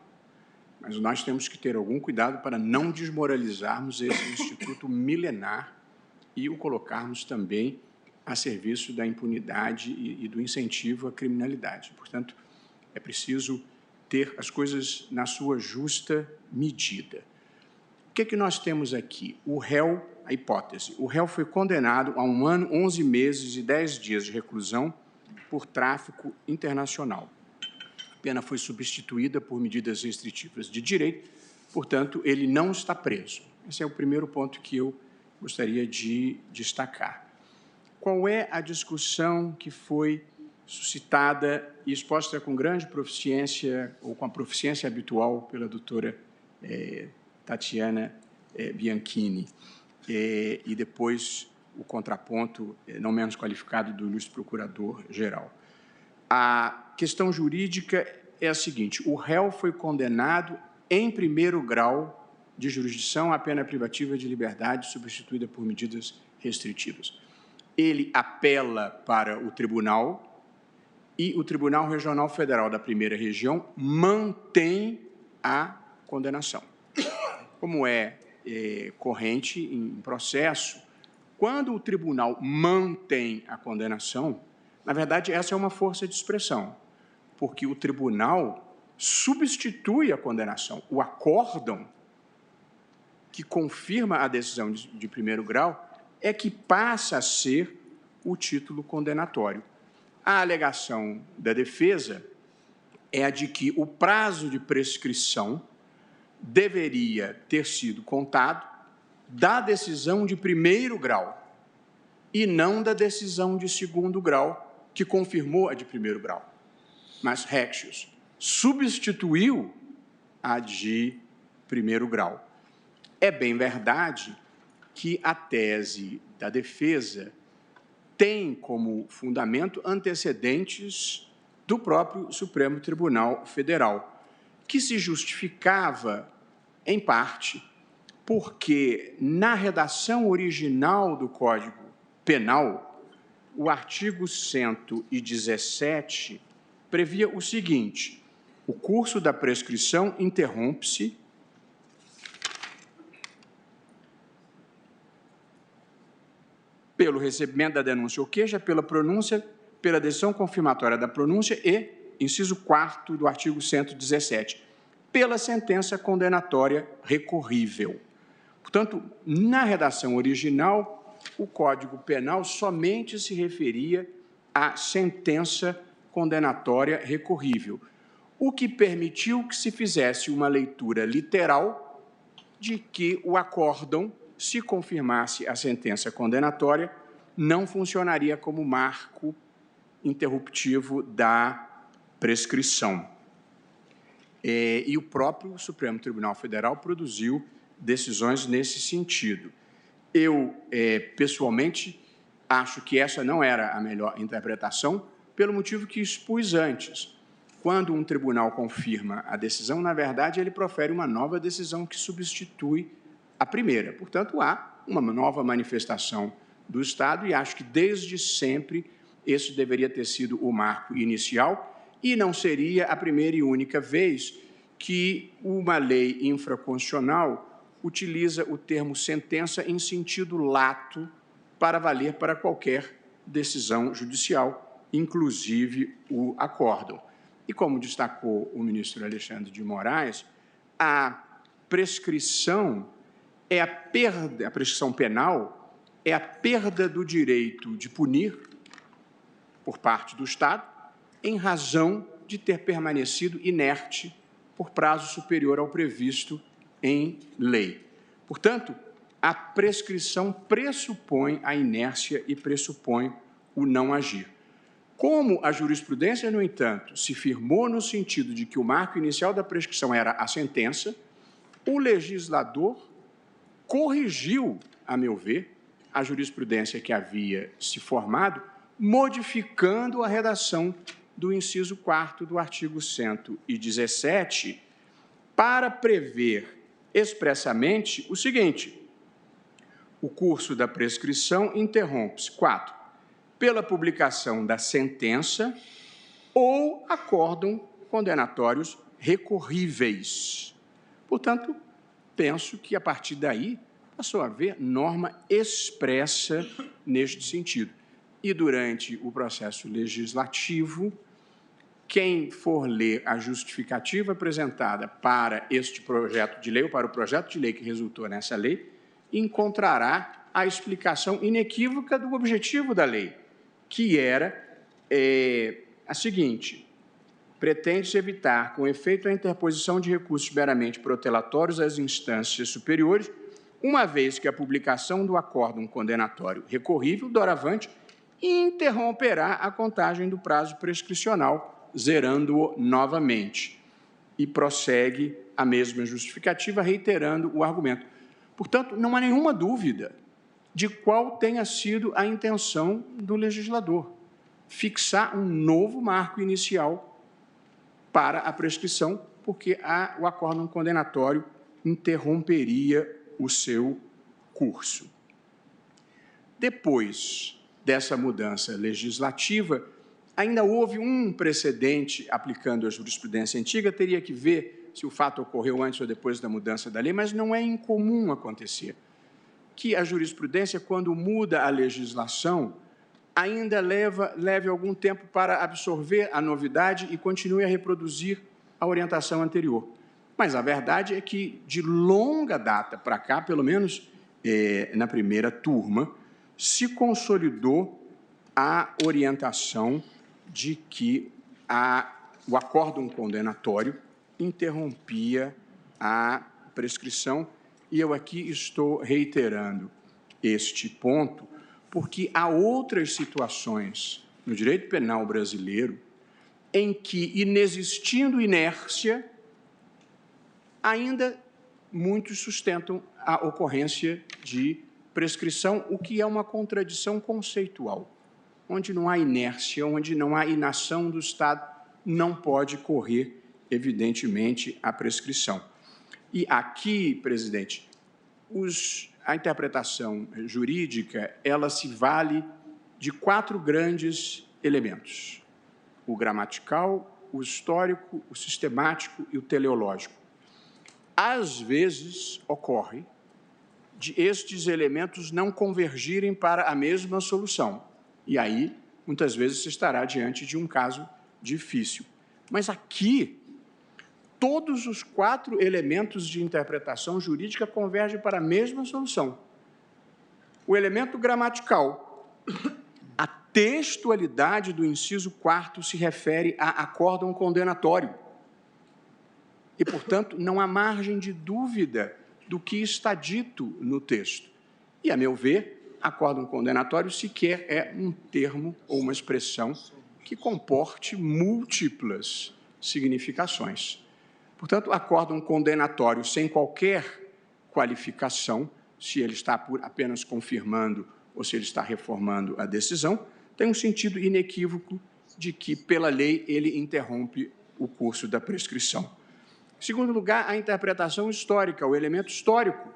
Mas nós temos que ter algum cuidado para não desmoralizarmos esse instituto milenar e o colocarmos também a serviço da impunidade e do incentivo à criminalidade. Portanto, é preciso ter as coisas na sua justa medida. O que é que nós temos aqui? O réu, a hipótese, o réu foi condenado a 1 ano, 11 meses e 10 dias de reclusão por tráfico internacional. A pena foi substituída por medidas restritivas de direito, portanto, ele não está preso. Esse é o primeiro ponto que eu gostaria de destacar. Qual é a discussão que foi suscitada e exposta com grande proficiência, ou com a proficiência habitual, pela doutora Tatiana Bianchini, e depois o contraponto não menos qualificado do ilustre procurador-geral. A questão jurídica é a seguinte: o réu foi condenado em primeiro grau de jurisdição, a pena privativa de liberdade substituída por medidas restritivas. Ele apela para o tribunal e o Tribunal Regional Federal da Primeira Região mantém a condenação. Como é corrente em processo, quando o tribunal mantém a condenação, na verdade, essa é uma força de expressão, porque o tribunal substitui a condenação. O acórdão, que confirma a decisão de primeiro grau, é que passa a ser o título condenatório. A alegação da defesa é a de que o prazo de prescrição deveria ter sido contado da decisão de primeiro grau e não da decisão de segundo grau, que confirmou a de primeiro grau. Mas Rexius substituiu a de primeiro grau. É bem verdade que a tese da defesa tem como fundamento antecedentes do próprio Supremo Tribunal Federal, que se justificava, em parte, porque na redação original do Código Penal, o artigo 117 previa o seguinte: o curso da prescrição interrompe-se pelo recebimento da denúncia ou queixa, pela pronúncia, pela decisão confirmatória da pronúncia e, inciso 4º do artigo 117, pela sentença condenatória recorrível. Portanto, na redação original, o Código Penal somente se referia à sentença condenatória recorrível, o que permitiu que se fizesse uma leitura literal de que o acórdão, se confirmasse a sentença condenatória, não funcionaria como marco interruptivo da prescrição. E o próprio Supremo Tribunal Federal produziu decisões nesse sentido. Eu, pessoalmente, acho que essa não era a melhor interpretação, pelo motivo que expus antes. Quando um tribunal confirma a decisão, na verdade, ele profere uma nova decisão que substitui a primeira. Portanto, há uma nova manifestação do Estado e acho que, desde sempre, esse deveria ter sido o marco inicial e não seria a primeira e única vez que uma lei infraconstitucional utiliza o termo sentença em sentido lato para valer para qualquer decisão judicial, inclusive o acórdão. E, como destacou o ministro Alexandre de Moraes, a prescrição a prescrição penal é a perda do direito de punir por parte do Estado em razão de ter permanecido inerte por prazo superior ao previsto em lei. Portanto, a prescrição pressupõe a inércia e pressupõe o não agir. Como a jurisprudência, no entanto, se firmou no sentido de que o marco inicial da prescrição era a sentença, o legislador corrigiu, a meu ver, a jurisprudência que havia se formado, modificando a redação do inciso 4º do artigo 117, para prever expressamente o seguinte: o curso da prescrição interrompe-se, 4, pela publicação da sentença ou acórdão condenatórios recorríveis. Portanto, penso que, a partir daí, passou a haver norma expressa neste sentido. E, durante o processo legislativo, quem for ler a justificativa apresentada para este projeto de lei, ou para o projeto de lei que resultou nessa lei, encontrará a explicação inequívoca do objetivo da lei, que era a seguinte: pretende-se evitar, com efeito, a interposição de recursos meramente protelatórios às instâncias superiores, uma vez que a publicação do acórdão condenatório recorrível, doravante, interromperá a contagem do prazo prescricional, zerando-o novamente. E prossegue a mesma justificativa, reiterando o argumento. Portanto, não há nenhuma dúvida de qual tenha sido a intenção do legislador: fixar um novo marco inicial para a prescrição porque o acórdão condenatório interromperia o seu curso. Depois dessa mudança legislativa, ainda houve um precedente aplicando a jurisprudência antiga, teria que ver se o fato ocorreu antes ou depois da mudança da lei, mas não é incomum acontecer que a jurisprudência, quando muda a legislação, ainda leve algum tempo para absorver a novidade e continue a reproduzir a orientação anterior. Mas a verdade é que, de longa data para cá, pelo menos na primeira turma, se consolidou a orientação de que o acórdão condenatório interrompia a prescrição. E eu aqui estou reiterando este ponto, porque há outras situações no direito penal brasileiro em que, inexistindo inércia, ainda muitos sustentam a ocorrência de prescrição, o que é uma contradição conceitual. Onde não há inércia, onde não há inação do Estado, não pode correr, evidentemente, a prescrição. E aqui, presidente, a interpretação jurídica, ela se vale de 4 grandes elementos: o gramatical, o histórico, o sistemático e o teleológico. Às vezes, ocorre de estes elementos não convergirem para a mesma solução. E aí, muitas vezes, se estará diante de um caso difícil. Mas aqui, todos os 4 elementos de interpretação jurídica convergem para a mesma solução. O elemento gramatical, a textualidade do inciso 4º se refere a acórdão condenatório. E, portanto, não há margem de dúvida do que está dito no texto. E, a meu ver, acórdão condenatório sequer é um termo ou uma expressão que comporte múltiplas significações. Portanto, acórdão condenatório sem qualquer qualificação, se ele está apenas confirmando ou se ele está reformando a decisão, tem um sentido inequívoco de que, pela lei, ele interrompe o curso da prescrição. Em segundo lugar, a interpretação histórica, o elemento histórico.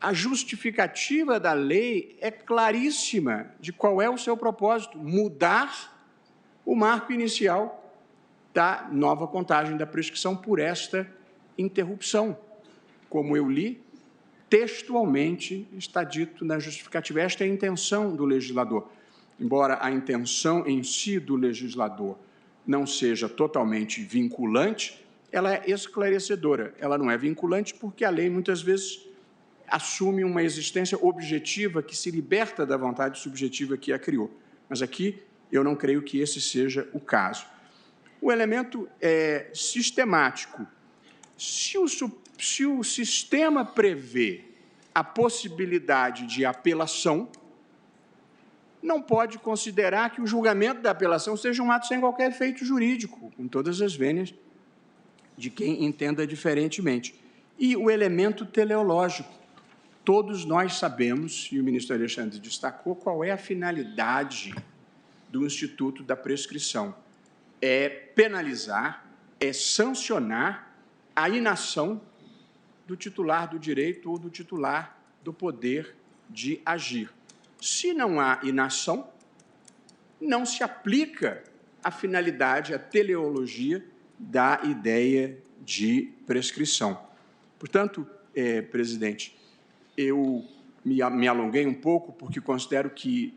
A justificativa da lei é claríssima de qual é o seu propósito: mudar o marco inicial da nova contagem da prescrição por esta interrupção. Como eu li, textualmente está dito na justificativa. Esta é a intenção do legislador. Embora a intenção em si do legislador não seja totalmente vinculante, ela é esclarecedora. Ela não é vinculante porque a lei, muitas vezes, assume uma existência objetiva que se liberta da vontade subjetiva que a criou. Mas aqui eu não creio que esse seja o caso. O elemento sistemático. Se o sistema prevê a possibilidade de apelação, não pode considerar que o julgamento da apelação seja um ato sem qualquer efeito jurídico, com todas as vênias de quem entenda diferentemente. E o elemento teleológico. Todos nós sabemos, e o ministro Alexandre destacou, qual é a finalidade do Instituto da Prescrição. É penalizar, é sancionar a inação do titular do direito ou do titular do poder de agir. Se não há inação, não se aplica a finalidade, a teleologia da ideia de prescrição. Portanto, presidente, eu me alonguei um pouco porque considero que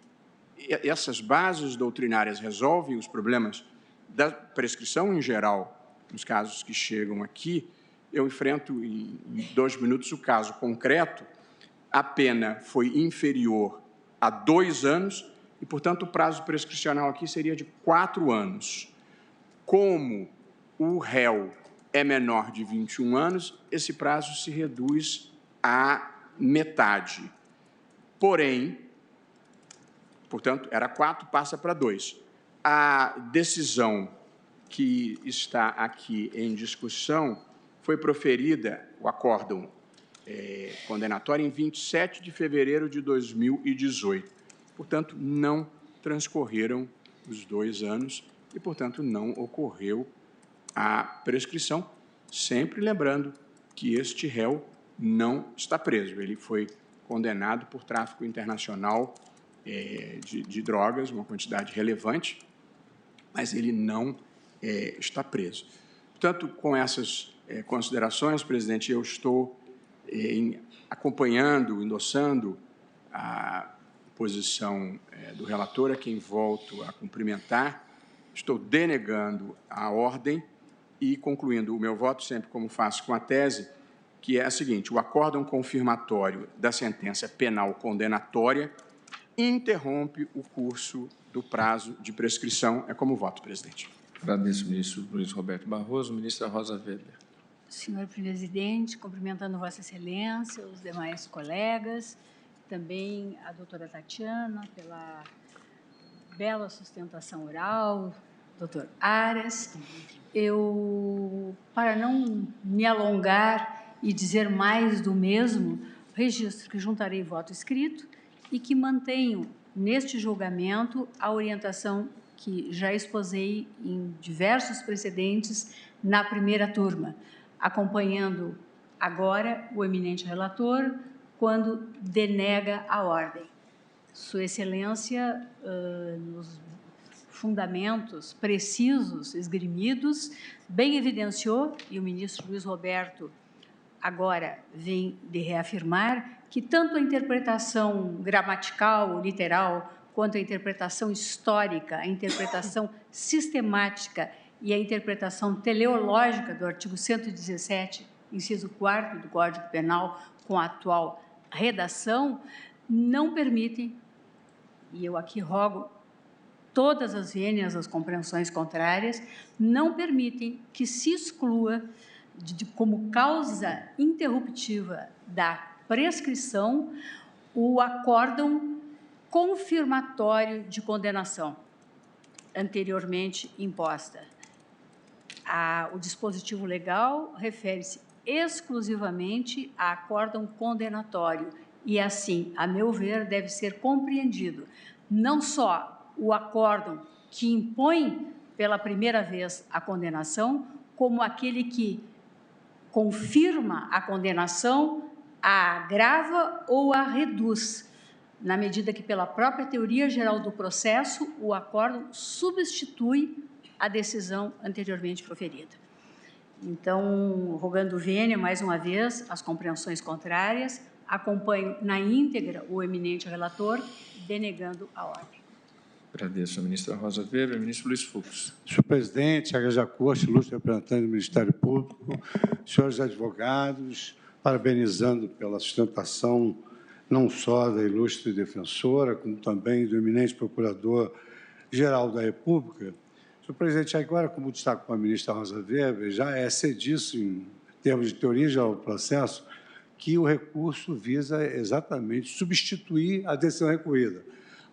essas bases doutrinárias resolvem os problemas da prescrição em geral, nos casos que chegam aqui. Eu enfrento em 2 minutos o caso concreto. A pena foi inferior a 2 anos e, portanto, o prazo prescricional aqui seria de 4 anos. Como o réu é menor de 21 anos, esse prazo se reduz à metade. Porém, portanto, era 4, passa para 2. A decisão que está aqui em discussão foi proferida, o acórdão condenatório, em 27 de fevereiro de 2018. Portanto, não transcorreram os 2 anos e, portanto, não ocorreu a prescrição. sempre lembrando que este réu não está preso. Ele foi condenado por tráfico internacional de drogas, uma quantidade relevante, mas ele não está preso. Portanto, com essas considerações, presidente, eu estou acompanhando, endossando a posição do relator, a quem volto a cumprimentar. Estou denegando a ordem e concluindo o meu voto, sempre como faço com a tese, que é a seguinte: o acórdão confirmatório da sentença penal condenatória interrompe o curso do prazo de prescrição. É como voto, presidente. Agradeço, ministro Luiz Roberto Barroso. Ministra Rosa Weber. Senhor presidente, cumprimentando Vossa Excelência, os demais colegas, também a doutora Tatiana pela bela sustentação oral, doutor Aras. Eu, para não me alongar e dizer mais do mesmo, registro que juntarei voto escrito e que mantenho neste julgamento a orientação que já exposei em diversos precedentes na primeira turma, acompanhando agora o eminente relator quando denega a ordem. Sua Excelência, nos fundamentos precisos esgrimidos, bem evidenciou, e o ministro Luiz Roberto agora vem de reafirmar, que tanto a interpretação gramatical, literal, quanto a interpretação histórica, a interpretação sistemática e a interpretação teleológica do artigo 117, inciso 4º do Código Penal, com a atual redação, não permitem, e eu aqui rogo todas as vênias, as compreensões contrárias, não permitem que se exclua como causa interruptiva da prescrição o acórdão confirmatório de condenação anteriormente imposta. O dispositivo legal refere-se exclusivamente a acórdão condenatório e, assim, a meu ver, deve ser compreendido não só o acórdão que impõe pela primeira vez a condenação, como aquele que confirma a condenação, a agrava ou a reduz, na medida que, pela própria teoria geral do processo, o acórdão substitui a decisão anteriormente proferida. Então, rogando vênia, mais uma vez, as compreensões contrárias, acompanho na íntegra o eminente relator, denegando a ordem. Agradeço a ministra Rosa Weber. Ministro Luiz Fux. Senhor presidente, Haja Corte, ilustre representante do Ministério Público, senhores advogados, parabenizando pela sustentação não só da ilustre defensora, como também do eminente procurador-geral da República. Senhor presidente, agora, como destacou a ministra Rosa Weber, já é cedido, em termos de teoria geral do processo, que o recurso visa exatamente substituir a decisão recorrida.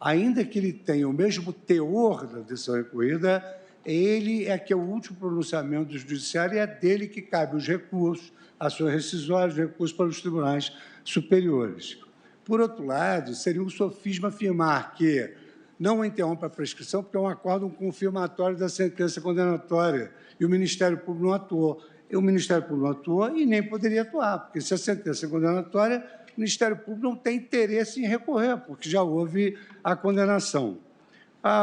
Ainda que ele tenha o mesmo teor da decisão recorrida, ele é que é o último pronunciamento do judiciário e é dele que cabe os recursos, ações rescisórias, recursos para os tribunais superiores. Por outro lado, seria um sofisma afirmar que não interrompe a prescrição porque é um acórdão confirmatório da sentença condenatória e o Ministério Público não atuou. O Ministério Público não atuou e nem poderia atuar, porque se a sentença é condenatória, o Ministério Público não tem interesse em recorrer, porque já houve a condenação.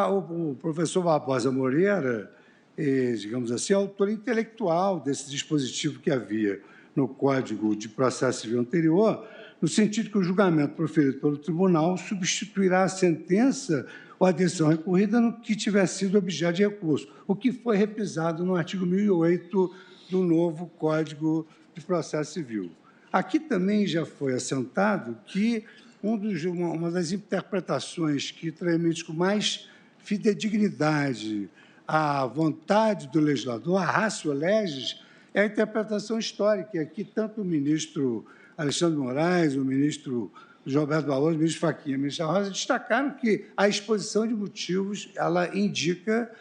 O professor Barbosa Moreira, digamos assim, é autor intelectual desse dispositivo que havia no Código de Processo Civil anterior, no sentido que o julgamento proferido pelo tribunal substituirá a sentença ou a decisão recorrida no que tiver sido objeto de recurso, o que foi repisado no artigo 1008 do novo Código de Processo Civil. Aqui também já foi assentado que uma das interpretações que transmite com mais fidedignidade a vontade do legislador, a ratio legis, é a interpretação histórica. E aqui tanto o ministro Alexandre Moraes, o ministro João Roberto Barroso, o ministro Fachin e a ministra Rosa destacaram que a exposição de motivos ela indica,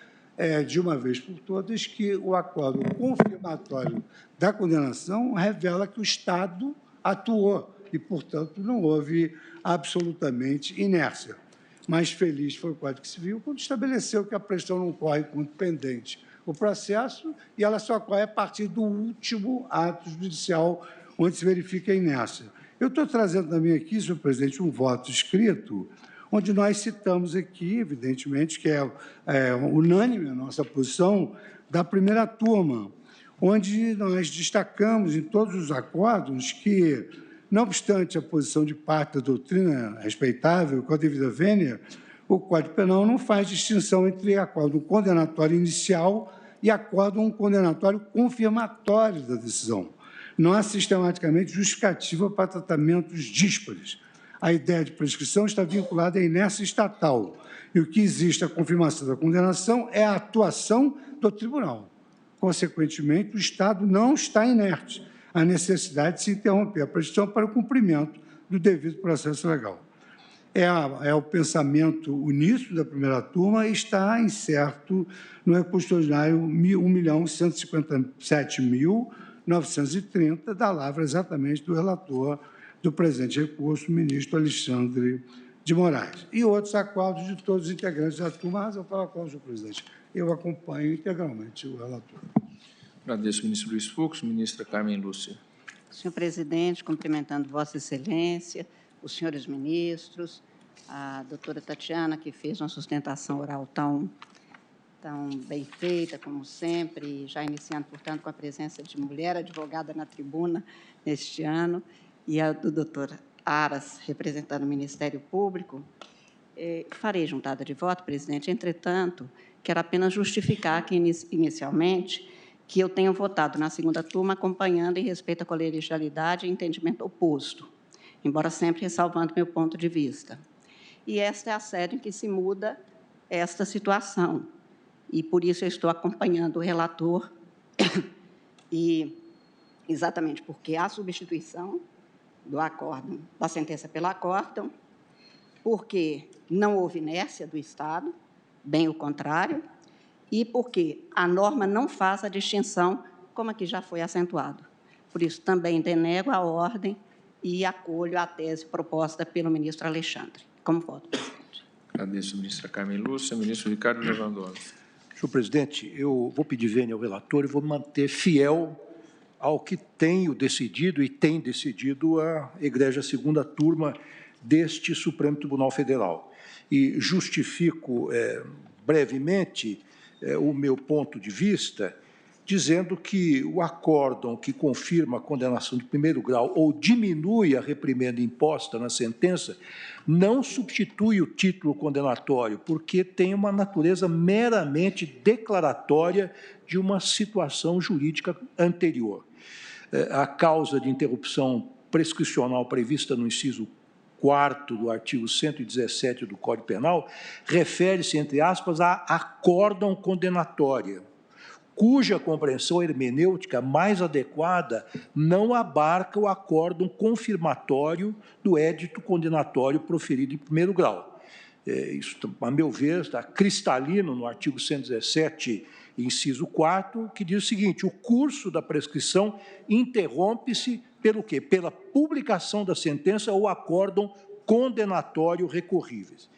de uma vez por todas, que o acórdão confirmatório da condenação revela que o Estado atuou e, portanto, não houve absolutamente inércia. Mais feliz foi o Código Civil quando estabeleceu que a prescrição não corre enquanto pendente o processo e ela só ocorre a partir do último ato judicial onde se verifica a inércia. Eu estou trazendo também aqui, senhor presidente, um voto escrito, onde nós citamos aqui, evidentemente, que é unânime a nossa posição da primeira turma, onde nós destacamos em todos os acordos que, não obstante a posição de parte da doutrina respeitável, com a devida vênia, o Código Penal não faz distinção entre acórdão condenatório inicial e acórdão condenatório confirmatório da decisão. Não há sistematicamente justificativa para tratamentos díspares. A ideia de prescrição está vinculada à inércia estatal, e o que existe a confirmação da condenação é a atuação do tribunal. Consequentemente, o Estado não está inerte à necessidade de se interromper a prescrição para o cumprimento do devido processo legal. É o pensamento uníssono da primeira turma e está incerto no recurso ordinário 1.157.930, da lavra exatamente do relator do presente recurso, o ministro Alexandre de Moraes. E outros acordos de todos os integrantes da turma, razão pela qual, senhor presidente, eu acompanho integralmente o relator. Agradeço, ministro Luiz Fux. Ministra Carmen Lúcia. Senhor presidente, cumprimentando Vossa Excelência, os senhores ministros, a doutora Tatiana, que fez uma sustentação oral tão bem feita, como sempre, já iniciando, portanto, com a presença de mulher advogada na tribuna neste ano, e a do doutor Aras, representando o Ministério Público. Farei juntada de voto, presidente. Entretanto, quero apenas justificar aqui inicialmente que eu tenho votado na segunda turma acompanhando em respeito à colegialidade e entendimento oposto, embora sempre ressalvando meu ponto de vista. E esta é a sede em que se muda esta situação, e por isso eu estou acompanhando o relator, e exatamente porque há substituição do acórdão, da sentença pelo acórdão, porque não houve inércia do Estado, bem o contrário, e porque a norma não faz a distinção, como aqui já foi acentuado. Por isso, também denego a ordem e acolho a tese proposta pelo ministro Alexandre. Como voto, presidente. Agradeço, ministra Carmen Lúcia. Ministro Ricardo Lewandowski. Senhor presidente, eu vou pedir vênia ao relator e vou manter fiel ao que tenho decidido e tem decidido a egrégia segunda turma deste Supremo Tribunal Federal. E justifico brevemente o meu ponto de vista, dizendo que o acórdão que confirma a condenação de primeiro grau ou diminui a reprimenda imposta na sentença não substitui o título condenatório, porque tem uma natureza meramente declaratória de uma situação jurídica anterior. A causa de interrupção prescricional prevista no inciso 4º do artigo 117 do Código Penal refere-se, entre aspas, a acórdão condenatória, cuja compreensão hermenêutica mais adequada não abarca o acórdão confirmatório do édito condenatório proferido em primeiro grau. Isso, a meu ver, está cristalino no artigo 117, inciso 4º, que diz o seguinte: o curso da prescrição interrompe-se pelo quê? Pela publicação da sentença ou acórdão condenatório recorríveis.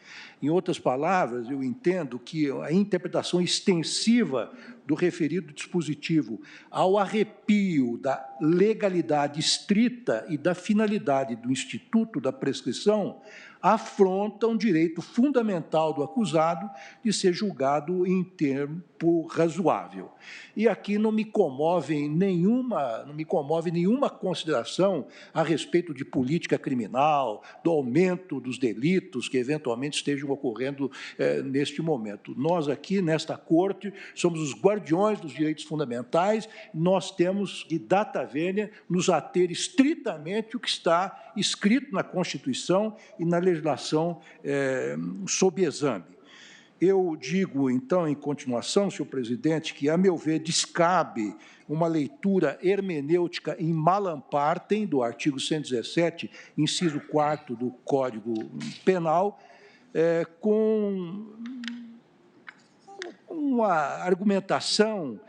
Em outras palavras, eu entendo que a interpretação extensiva do referido dispositivo ao arrepio da legalidade estrita e da finalidade do instituto da prescrição afronta um direito fundamental do acusado de ser julgado em tempo razoável. E aqui não me comove nenhuma consideração a respeito de política criminal, do aumento dos delitos que eventualmente estejam ocorrendo neste momento. Nós aqui, nesta Corte, somos os guardiões dos direitos fundamentais, nós temos de data vênia nos ater estritamente o que está escrito na Constituição e na legislação sob exame. Eu digo, então, em continuação, senhor presidente, que, a meu ver, descabe uma leitura hermenêutica em malam partem do artigo 117, inciso 4º do Código Penal, com uma argumentação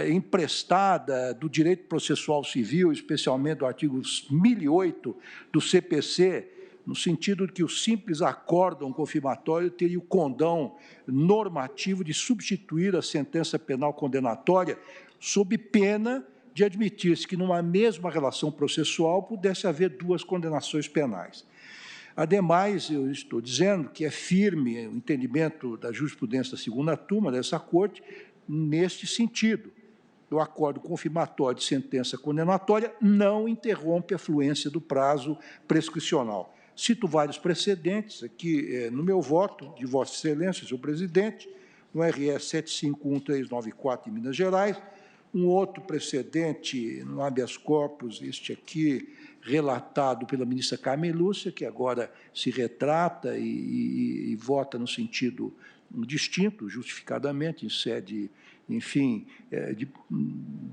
emprestada do direito processual civil, especialmente do artigo 1008 do CPC, no sentido de que o simples acórdão confirmatório teria o condão normativo de substituir a sentença penal condenatória sob pena de admitir-se que, numa mesma relação processual, pudesse haver duas condenações penais. Ademais, eu estou dizendo que é firme o entendimento da jurisprudência da segunda turma dessa Corte neste sentido. O acordo confirmatório de sentença condenatória não interrompe a fluência do prazo prescricional. Cito vários precedentes aqui no meu voto, de Vossa Excelência, senhor presidente, no RS 751394 em Minas Gerais, um outro precedente no habeas corpus, este aqui, relatado pela ministra Carmen Lúcia, que agora se retrata e vota no sentido distinto, justificadamente, em sede, enfim, de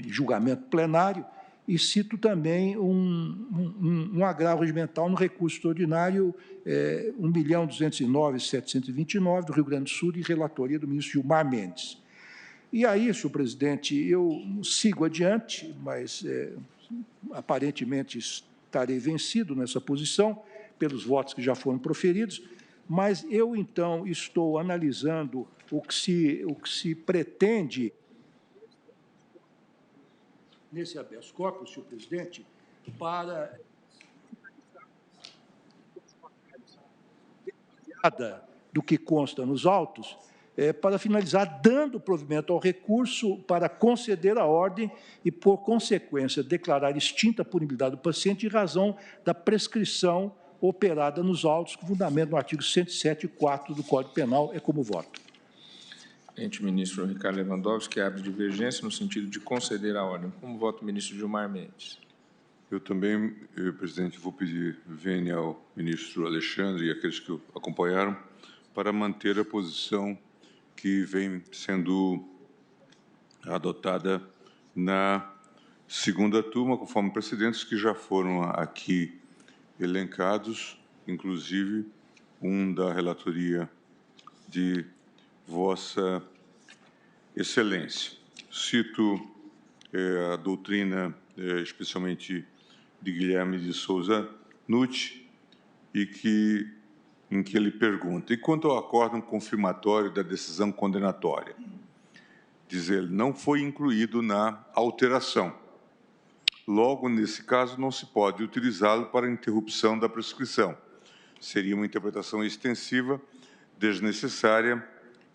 julgamento plenário, e cito também um agravo regimental no recurso extraordinário 1.209.729 do Rio Grande do Sul, de relatoria do ministro Gilmar Mendes. E aí, senhor presidente, eu sigo adiante, mas aparentemente estarei vencido nessa posição pelos votos que já foram proferidos, mas eu, então, estou analisando o que se pretende nesse habeas corpus, senhor presidente, para do que consta nos autos, para finalizar, dando provimento ao recurso para conceder a ordem e, por consequência, declarar extinta a punibilidade do paciente em razão da prescrição operada nos autos, com fundamento no artigo 107.4 do Código Penal. É como voto. Presidente, ministro Ricardo Lewandowski, abre divergência no sentido de conceder a ordem. Como voto o ministro Gilmar Mendes? Eu também, presidente, vou pedir vênia ao ministro Alexandre e aqueles que o acompanharam para manter a posição que vem sendo adotada na segunda turma, conforme precedentes que já foram aqui elencados, inclusive um da relatoria de Vossa Excelência. Cito a doutrina, especialmente de Guilherme de Souza Nutti, em que ele pergunta: e quanto ao acórdão confirmatório da decisão condenatória? Diz ele, não foi incluído na alteração. Logo, nesse caso, não se pode utilizá-lo para interrupção da prescrição. Seria uma interpretação extensiva, desnecessária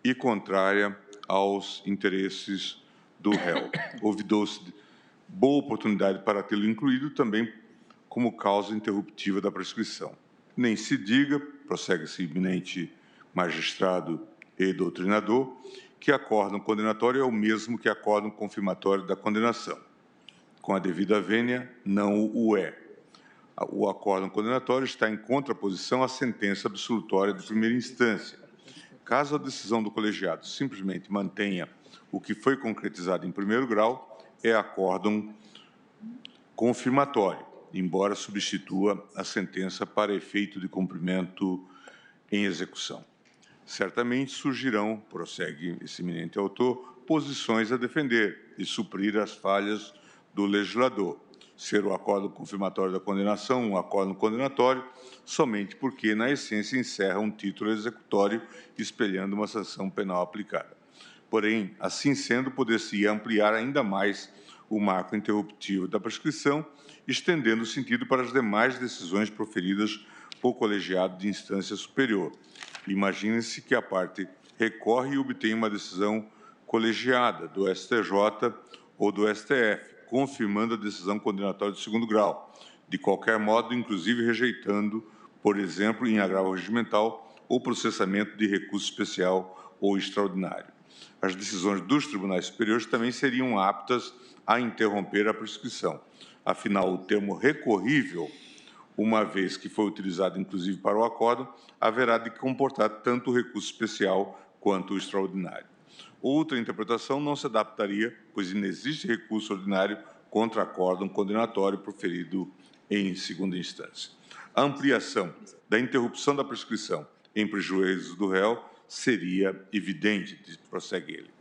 e contrária aos interesses do réu. Ouvidou-se boa oportunidade para tê-lo incluído também como causa interruptiva da prescrição. Nem se diga, prossegue-se eminente magistrado e doutrinador, que acórdão condenatório é o mesmo que acórdão confirmatório da condenação. Com a devida vênia, não o é. O acórdão condenatório está em contraposição à sentença absolutória de primeira instância. Caso a decisão do colegiado simplesmente mantenha o que foi concretizado em primeiro grau, é acórdão confirmatório, embora substitua a sentença para efeito de cumprimento em execução. Certamente surgirão, prossegue esse eminente autor, posições a defender e suprir as falhas do legislador. Ser o acórdão confirmatório da condenação um acórdão condenatório somente porque, na essência, encerra um título executório espelhando uma sanção penal aplicada. Porém, assim sendo, poder-se ampliar ainda mais o marco interruptivo da prescrição, estendendo o sentido para as demais decisões proferidas por colegiado de instância superior. Imagine-se que a parte recorre e obtém uma decisão colegiada do STJ ou do STF, confirmando a decisão condenatória de segundo grau, de qualquer modo, inclusive rejeitando, por exemplo, em agravo regimental, o processamento de recurso especial ou extraordinário. As decisões dos tribunais superiores também seriam aptas a interromper a prescrição. Afinal, o termo recorrível, uma vez que foi utilizado inclusive para o acórdão, haverá de comportar tanto o recurso especial quanto o extraordinário. Outra interpretação não se adaptaria, pois inexiste recurso ordinário contra acórdão condenatório proferido em segunda instância. A ampliação da interrupção da prescrição em prejuízo do réu seria evidente, prossegue ele.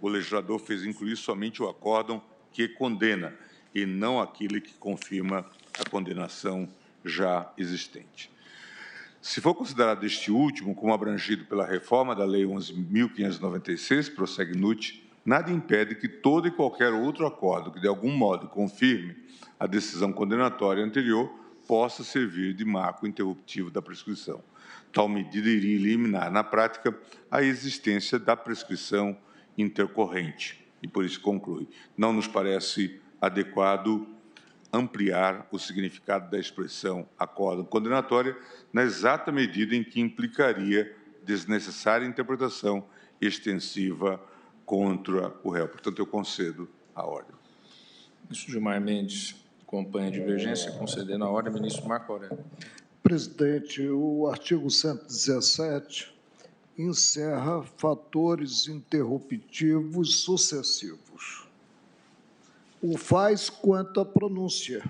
O legislador fez incluir somente o acórdão que condena e não aquele que confirma a condenação já existente. Se for considerado este último como abrangido pela reforma da Lei 11.596, prossegue NUT, nada impede que todo e qualquer outro acordo que, de algum modo, confirme a decisão condenatória anterior possa servir de marco interruptivo da prescrição. Tal medida iria eliminar, na prática, a existência da prescrição intercorrente. E, por isso, conclui. Não nos parece adequado ampliar o significado da expressão acordo condenatória na exata medida em que implicaria desnecessária interpretação extensiva contra o réu. Portanto, eu concedo a ordem. Ministro Gilmar Mendes acompanha a divergência, concedendo a ordem. Ministro Marco Aurélio. Presidente, o artigo 117 encerra fatores interruptivos sucessivos. O faz quanto à pronúncia.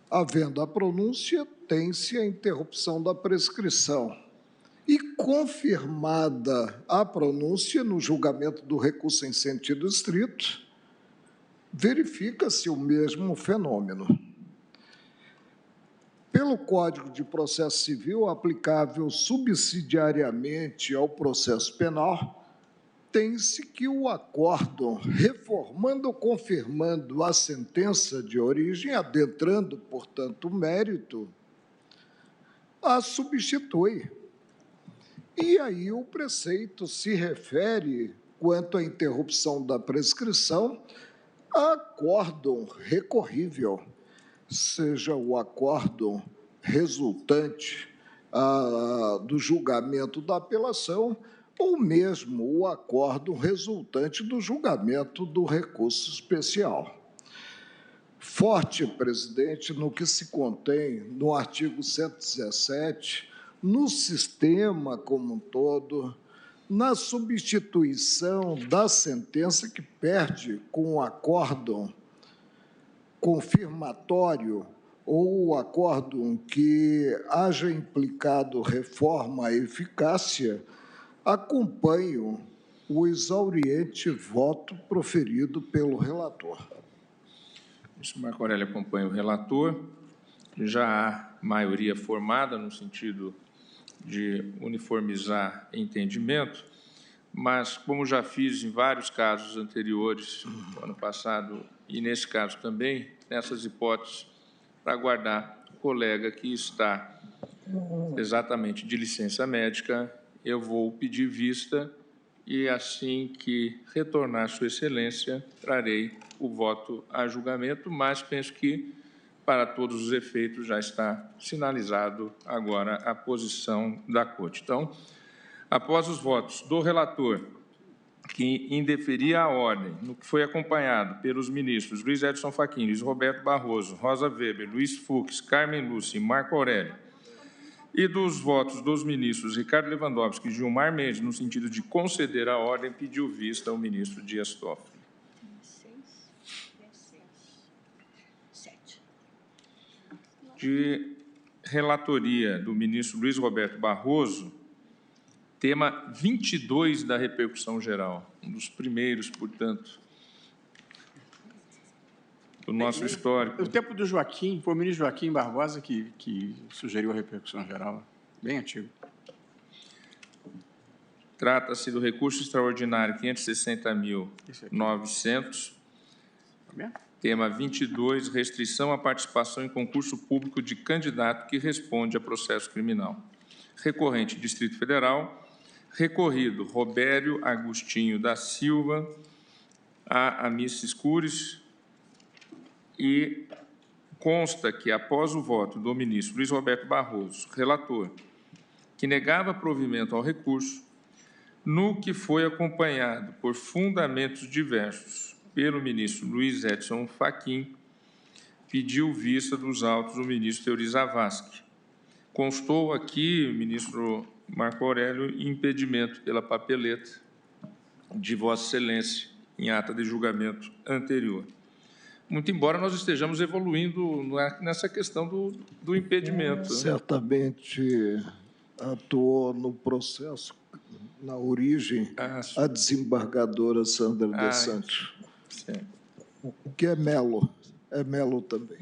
Havendo a pronúncia, tem-se a interrupção da prescrição. E, confirmada a pronúncia no julgamento do recurso em sentido estrito, verifica-se o mesmo fenômeno. Pelo Código de Processo Civil, aplicável subsidiariamente ao processo penal, tem-se que o acórdão, reformando ou confirmando a sentença de origem, adentrando, portanto, o mérito, a substitui. E aí o preceito se refere, quanto à interrupção da prescrição, a acórdão recorrível, seja o acórdão resultante do julgamento da apelação, ou mesmo o acórdão resultante do julgamento do recurso especial. Forte, presidente, no que se contém no artigo 117, no sistema como um todo, na substituição da sentença que perde com o acórdão confirmatório ou o acórdão que haja implicado reforma à eficácia, acompanho o exauriente voto proferido pelo relator. O ministro Marco Aurélio acompanha o relator. Já há maioria formada no sentido de uniformizar entendimento, mas, como já fiz em vários casos anteriores, no ano passado e nesse caso também, nessas hipóteses, para aguardar o colega que está exatamente de licença médica, eu vou pedir vista e, assim que retornar Sua Excelência, trarei o voto a julgamento, mas penso que, para todos os efeitos, já está sinalizado agora a posição da Corte. Então, após os votos do relator, que indeferia a ordem, no que foi acompanhado pelos ministros Luiz Edson Fachin, Luiz Roberto Barroso, Rosa Weber, Luiz Fux, Carmen Lúcia e Marco Aurélio, e dos votos dos ministros Ricardo Lewandowski e Gilmar Mendes, no sentido de conceder a ordem, pediu vista ao ministro Dias Toffoli. De relatoria do ministro Luiz Roberto Barroso, tema 22 da repercussão geral, um dos primeiros, portanto, do nosso histórico. O tempo do Joaquim, foi o ministro Joaquim Barbosa que sugeriu a repercussão geral, bem antigo. Trata-se do recurso extraordinário 560.900, tema 22, restrição à participação em concurso público de candidato que responde a processo criminal. Recorrente, Distrito Federal. Recorrido, Robério Agostinho da Silva, a Amices Cures, e consta que, após o voto do ministro Luiz Roberto Barroso, relator, que negava provimento ao recurso, no que foi acompanhado por fundamentos diversos pelo ministro Luiz Edson Fachin, pediu vista dos autos do ministro Teori Zavascki. Constou aqui, ministro Marco Aurélio, impedimento pela papeleta de Vossa Excelência em ata de julgamento anterior. Muito embora nós estejamos evoluindo nessa questão do impedimento. Certamente atuou no processo, na origem, a desembargadora Sandra de Santos. Sim. O que é Melo? É Melo também.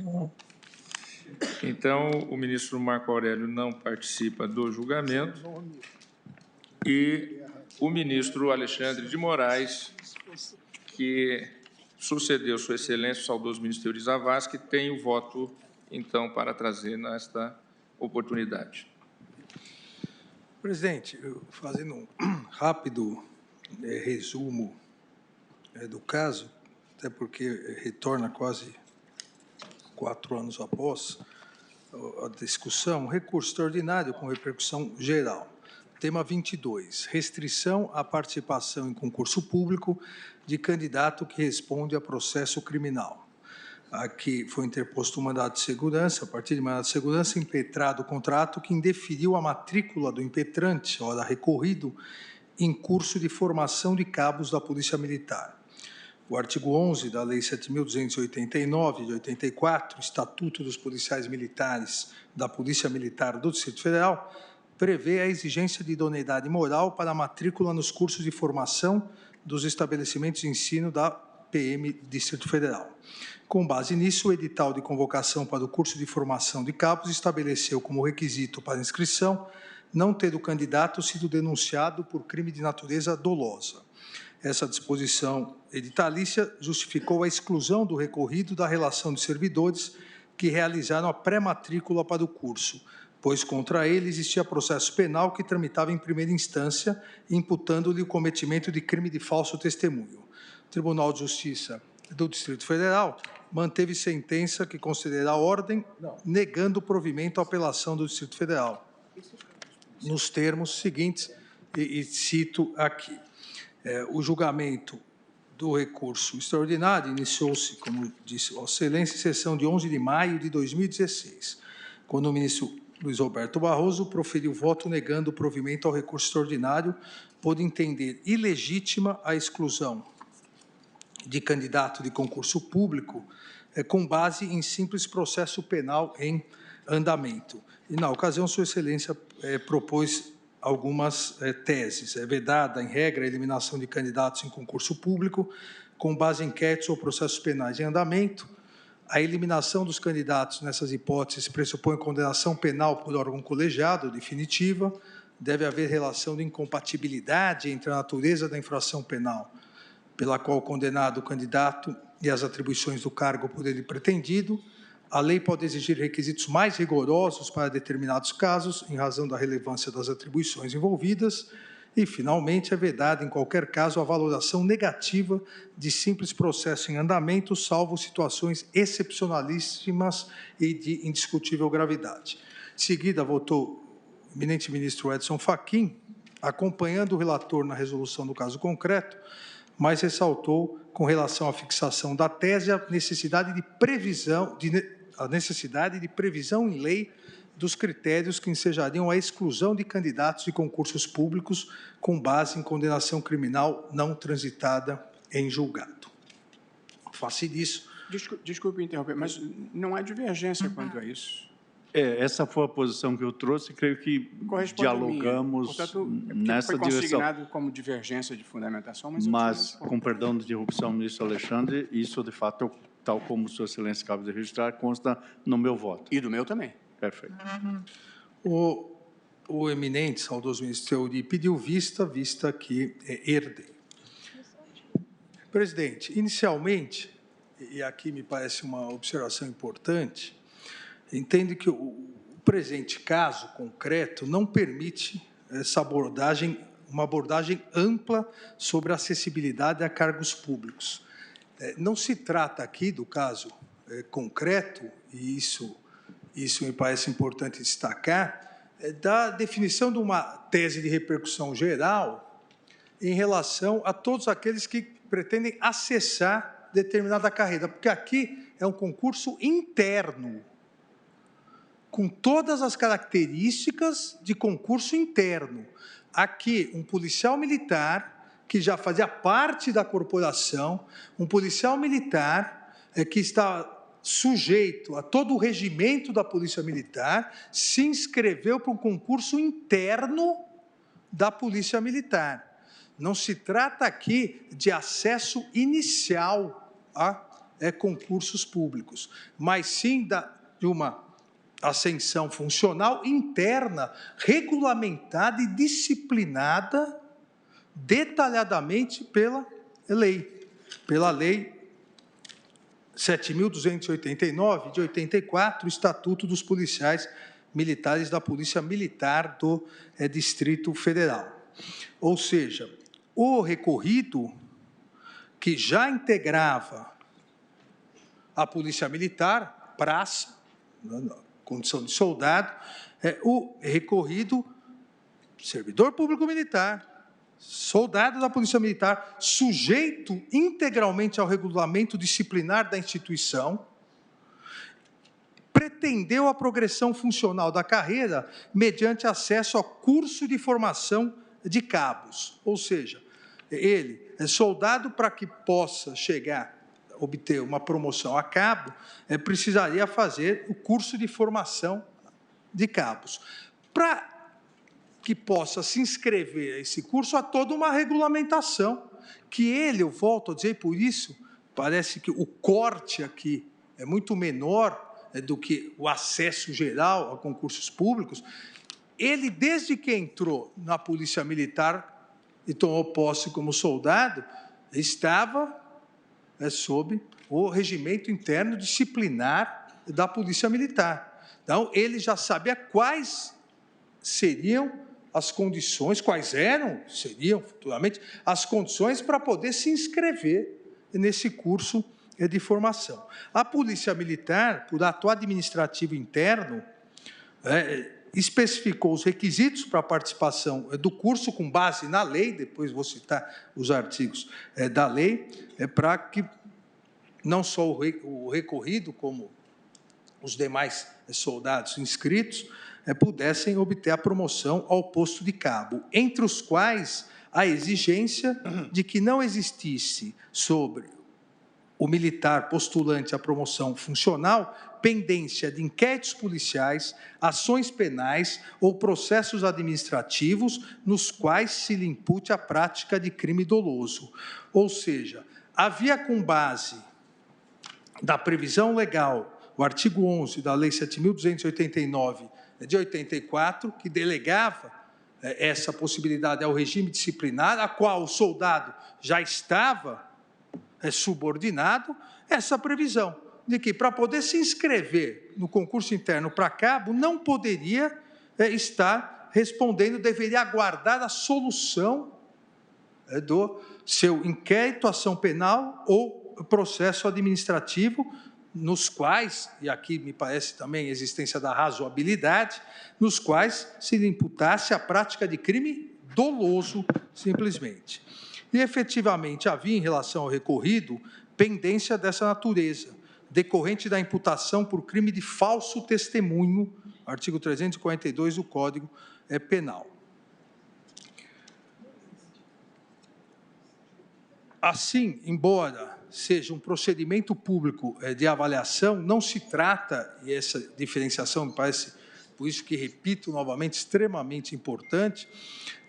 Então, o ministro Marco Aurélio não participa do julgamento e o ministro Alexandre de Moraes, que sucedeu Sua Excelência, o saudoso ministro Teori Zavascki, tem o voto, então, para trazer nesta oportunidade. Presidente, fazendo um rápido resumo do caso, até porque retorna quase 4 anos após a discussão, recurso extraordinário com repercussão geral. Tema 22, restrição à participação em concurso público de candidato que responde a processo criminal. Aqui foi interposto um mandado de segurança, a partir de mandado de segurança, impetrado o contrato que indeferiu a matrícula do impetrante, ora recorrido, em curso de formação de cabos da Polícia Militar. O artigo 11 da Lei 7.289, de 84, Estatuto dos Policiais Militares da Polícia Militar do Distrito Federal, prevê a exigência de idoneidade moral para a matrícula nos cursos de formação dos estabelecimentos de ensino da PM Distrito Federal. Com base nisso, o edital de convocação para o curso de formação de cabos estabeleceu como requisito para inscrição não ter o candidato sido denunciado por crime de natureza dolosa. Essa disposição editalícia justificou a exclusão do recorrido da relação de servidores que realizaram a pré-matrícula para o curso, pois contra ele existia processo penal que tramitava em primeira instância, imputando-lhe o cometimento de crime de falso testemunho. O Tribunal de Justiça do Distrito Federal manteve sentença que considera a ordem, negando o provimento à apelação do Distrito Federal, nos termos seguintes, e cito aqui. O julgamento do recurso extraordinário iniciou-se, como disse Vossa Excelência, em sessão de 11 de maio de 2016, quando o ministro Luiz Roberto Barroso proferiu voto negando o provimento ao recurso extraordinário por entender ilegítima a exclusão de candidato de concurso público com base em simples processo penal em andamento. E, na ocasião, Sua Excelência propôs algumas teses. É vedada, em regra, a eliminação de candidatos em concurso público com base em inquéritos ou processos penais em andamento. A eliminação dos candidatos nessas hipóteses pressupõe condenação penal por órgão colegiado definitiva. Deve haver relação de incompatibilidade entre a natureza da infração penal pela qual o condenado, o candidato e as atribuições do cargo por ele pretendido. A lei pode exigir requisitos mais rigorosos para determinados casos, em razão da relevância das atribuições envolvidas. E, finalmente, é vedada, em qualquer caso, a valoração negativa de simples processo em andamento, salvo situações excepcionalíssimas e de indiscutível gravidade. Em seguida, votou o eminente ministro Edson Fachin, acompanhando o relator na resolução do caso concreto, mas ressaltou, com relação à fixação da tese, a necessidade de previsão em lei dos critérios que ensejariam a exclusão de candidatos de concursos públicos com base em condenação criminal não transitada em julgado. Face disso... Desculpe interromper, mas não há divergência quanto a isso. Essa foi a posição que eu trouxe e creio que dialogamos Portanto, nessa foi direção. consignado como divergência de fundamentação, Mas com perdão de interrupção, ministro Alexandre, isso, de fato, tal como Sua Excelência acaba de registrar, consta no meu voto. E do meu também. Perfeito. O eminente, saudoso ministro Teori, pediu vista que herdei. Presidente, inicialmente, e aqui me parece uma observação importante, entende que o presente caso concreto não permite uma abordagem ampla sobre a acessibilidade a cargos públicos. Não se trata aqui do caso concreto, e isso me parece importante destacar, da definição de uma tese de repercussão geral em relação a todos aqueles que pretendem acessar determinada carreira, porque aqui é um concurso interno, com todas as características de concurso interno. Aqui, um policial militar que já fazia parte da corporação, um policial militar que está sujeito a todo o regimento da Polícia Militar, se inscreveu para um concurso interno da Polícia Militar. Não se trata aqui de acesso inicial a concursos públicos, mas sim de uma ascensão funcional interna, regulamentada e disciplinada detalhadamente pela Lei 7.289, de 84, o Estatuto dos Policiais Militares da Polícia Militar do Distrito Federal. Ou seja, o recorrido que já integrava a Polícia Militar, praça, condição de soldado, o recorrido servidor público militar, soldado da Polícia Militar, sujeito integralmente ao regulamento disciplinar da instituição, pretendeu a progressão funcional da carreira mediante acesso ao curso de formação de cabos. Ou seja, ele é soldado para que possa obter uma promoção a cabo, precisaria fazer o curso de formação de cabos. Para que possa se inscrever a esse curso, há toda uma regulamentação, que eu volto a dizer, por isso, parece que o corte aqui é muito menor do que o acesso geral a concursos públicos. Ele, desde que entrou na Polícia Militar e tomou posse como soldado, estava sob o regimento interno disciplinar da Polícia Militar. Então, ele já sabia quais seriam as condições, seriam futuramente as condições para poder se inscrever nesse curso de formação. A Polícia Militar, por ato administrativo interno, especificou os requisitos para a participação do curso com base na lei, depois vou citar os artigos da lei, para que não só o recorrido, como os demais soldados inscritos, pudessem obter a promoção ao posto de cabo, entre os quais a exigência de que não existisse sobre o militar postulante à promoção funcional pendência de inquéritos policiais, ações penais ou processos administrativos nos quais se lhe impute a prática de crime doloso. Ou seja, havia com base da previsão legal, o artigo 11 da Lei 7.289, de 84, que delegava essa possibilidade ao regime disciplinar, a qual o soldado já estava subordinado, essa previsão de que, para poder se inscrever no concurso interno para cabo, não poderia estar respondendo, deveria aguardar a solução do seu inquérito, ação penal ou processo administrativo, nos quais, e aqui me parece também a existência da razoabilidade, nos quais se lhe imputasse a prática de crime doloso, simplesmente. E, efetivamente, havia, em relação ao recorrido, pendência dessa natureza, decorrente da imputação por crime de falso testemunho, artigo 342 do Código Penal. Assim, embora seja um procedimento público de avaliação, não se trata, e essa diferenciação me parece, por isso que repito novamente, extremamente importante,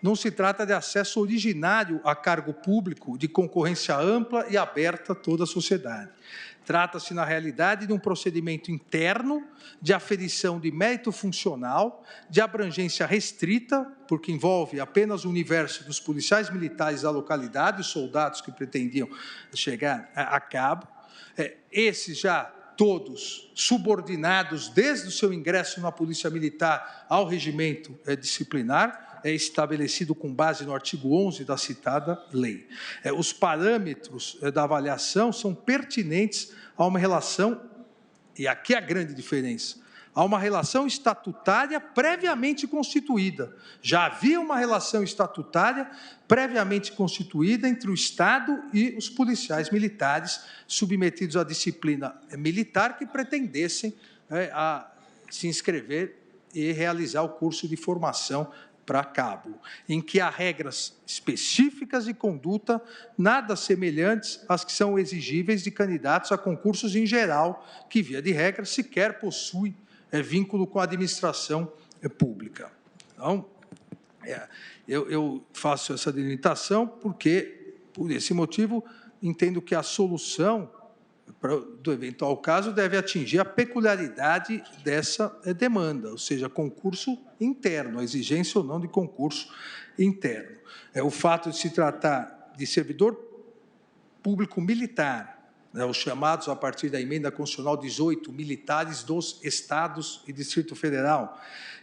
não se trata de acesso originário a cargo público de concorrência ampla e aberta a toda a sociedade. Trata-se, na realidade, de um procedimento interno de aferição de mérito funcional, de abrangência restrita, porque envolve apenas o universo dos policiais militares da localidade, os soldados que pretendiam chegar a cabo. Esses já todos subordinados desde o seu ingresso na Polícia Militar ao regimento disciplinar, estabelecido com base no artigo 11 da citada lei. Os parâmetros da avaliação são pertinentes a uma relação, e aqui é a grande diferença, a uma relação estatutária previamente constituída. Já havia uma relação estatutária previamente constituída entre o Estado e os policiais militares submetidos à disciplina militar que pretendessem a se inscrever e realizar o curso de formação para cabo, em que há regras específicas de conduta nada semelhantes às que são exigíveis de candidatos a concursos em geral, que, via de regra, sequer possuem vínculo com a administração pública. Então, eu faço essa delimitação porque, por esse motivo, entendo que a solução do eventual caso deve atingir a peculiaridade dessa demanda, ou seja, concurso interno, a exigência ou não de concurso interno. O fato de se tratar de servidor público militar, os chamados, a partir da Emenda Constitucional 18, militares dos Estados e Distrito Federal,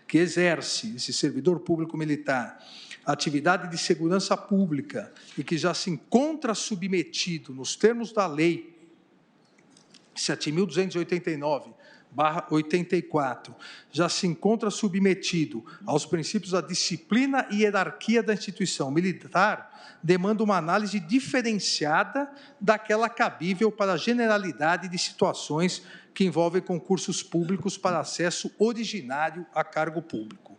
que exerce, esse servidor público militar, atividade de segurança pública e que já se encontra submetido, nos termos da Lei 7.289/84, já se encontra submetido aos princípios da disciplina e hierarquia da instituição militar, demanda uma análise diferenciada daquela cabível para a generalidade de situações que envolvem concursos públicos para acesso originário a cargo público.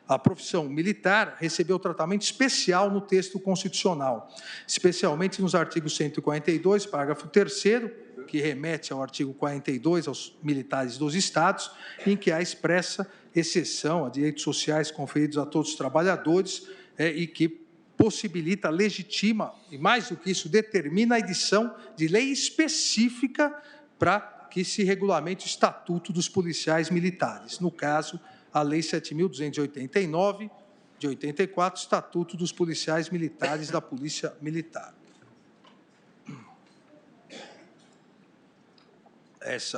A profissão militar recebeu tratamento especial no texto constitucional, especialmente nos artigos 142, parágrafo 3º, que remete ao artigo 42, aos militares dos Estados, em que há expressa exceção a direitos sociais conferidos a todos os trabalhadores e que possibilita, legitima, e mais do que isso, determina a edição de lei específica para que se regulamente o Estatuto dos Policiais Militares. No caso, a Lei 7.289, de 84, Estatuto dos Policiais Militares da Polícia Militar.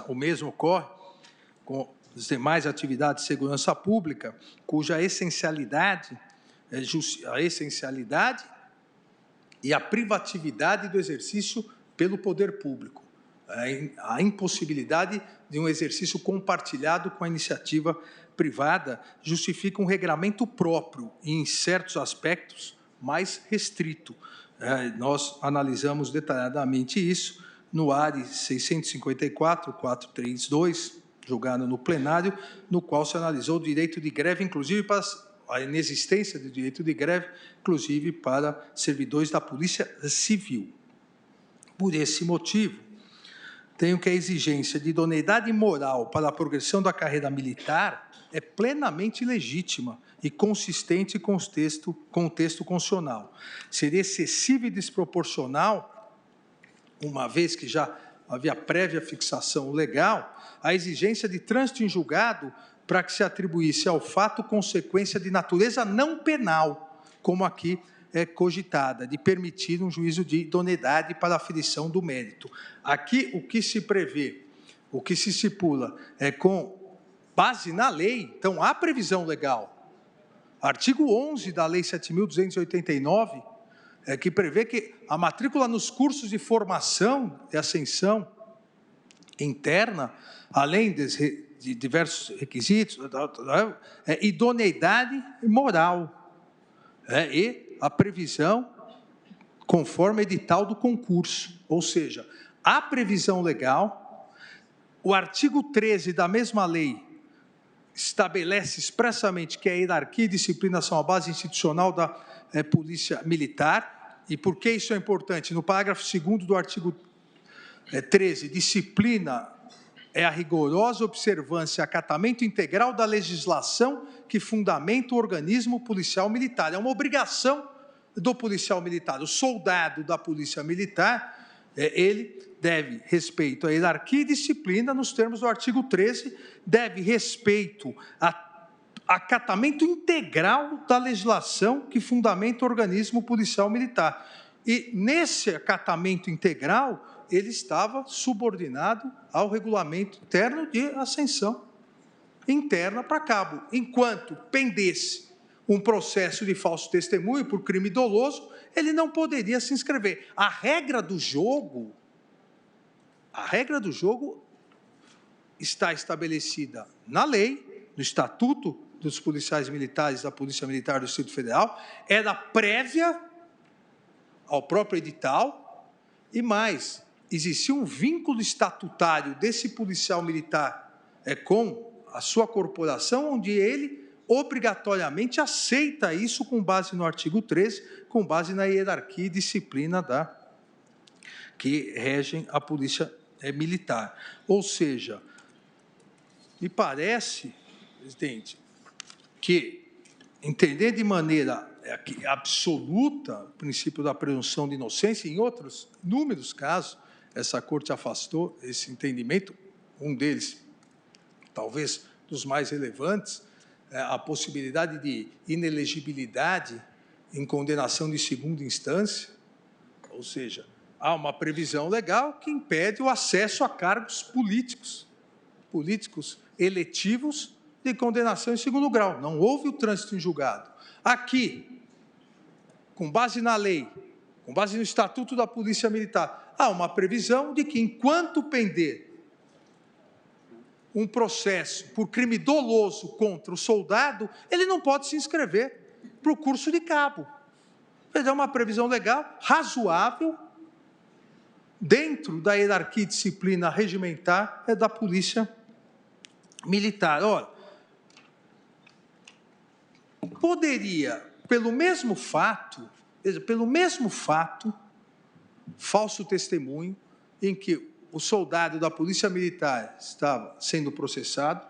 O mesmo ocorre com as demais atividades de segurança pública, cuja essencialidade e a privatividade do exercício pelo poder público, a impossibilidade de um exercício compartilhado com a iniciativa privada justifica um regramento próprio e, em certos aspectos, mais restrito. Nós analisamos detalhadamente isso no ARE 654-432, julgado no plenário, no qual se analisou o direito de greve, inclusive para a inexistência do direito de greve, inclusive para servidores da Polícia Civil. Por esse motivo, tenho que a exigência de idoneidade moral para a progressão da carreira militar é plenamente legítima e consistente com o texto constitucional. Seria excessivo e desproporcional, uma vez que já havia prévia fixação legal, a exigência de trânsito em julgado para que se atribuísse ao fato consequência de natureza não penal, como aqui é cogitada, de permitir um juízo de idoneidade para a aferição do mérito. Aqui, o que se prevê, o que se estipula é com base na lei, então há previsão legal. Artigo 11 da Lei 7.289, que prevê que a matrícula nos cursos de formação e ascensão interna, além de diversos requisitos, é idoneidade moral, e a previsão conforme edital do concurso, ou seja, há previsão legal. O artigo 13 da mesma lei estabelece expressamente que a hierarquia e disciplina são a base institucional da Polícia Militar. E por que isso é importante? No parágrafo 2º do artigo 13, disciplina é a rigorosa observância e acatamento integral da legislação que fundamenta o organismo policial militar. É uma obrigação do policial militar. O soldado da Polícia Militar, ele deve respeito à hierarquia e disciplina nos termos do artigo 13, deve respeito a acatamento integral da legislação que fundamenta o organismo policial militar. E nesse acatamento integral, ele estava subordinado ao regulamento interno de ascensão interna para cabo. Enquanto pendesse um processo de falso testemunho por crime doloso, ele não poderia se inscrever. A regra do jogo está estabelecida na lei, no Estatuto dos Policiais Militares da Polícia Militar do Distrito Federal, era prévia ao próprio edital, e mais, existia um vínculo estatutário desse policial militar com a sua corporação, onde ele obrigatoriamente aceita isso com base no artigo 13, com base na hierarquia e disciplina que regem a Polícia Militar. Ou seja, me parece, presidente, que entender de maneira absoluta o princípio da presunção de inocência, em outros inúmeros casos, essa Corte afastou esse entendimento, um deles, talvez dos mais relevantes, a possibilidade de inelegibilidade em condenação de segunda instância, ou seja, há uma previsão legal que impede o acesso a cargos políticos eletivos de condenação em segundo grau. Não houve o trânsito em julgado. Aqui, com base na lei, com base no Estatuto da Polícia Militar, há uma previsão de que, enquanto pender um processo por crime doloso contra o soldado, ele não pode se inscrever para o curso de cabo. É uma previsão legal, razoável, dentro da hierarquia e disciplina regimentar da Polícia Militar. Ora, poderia, pelo mesmo fato, falso testemunho, em que o soldado da Polícia Militar estava sendo processado,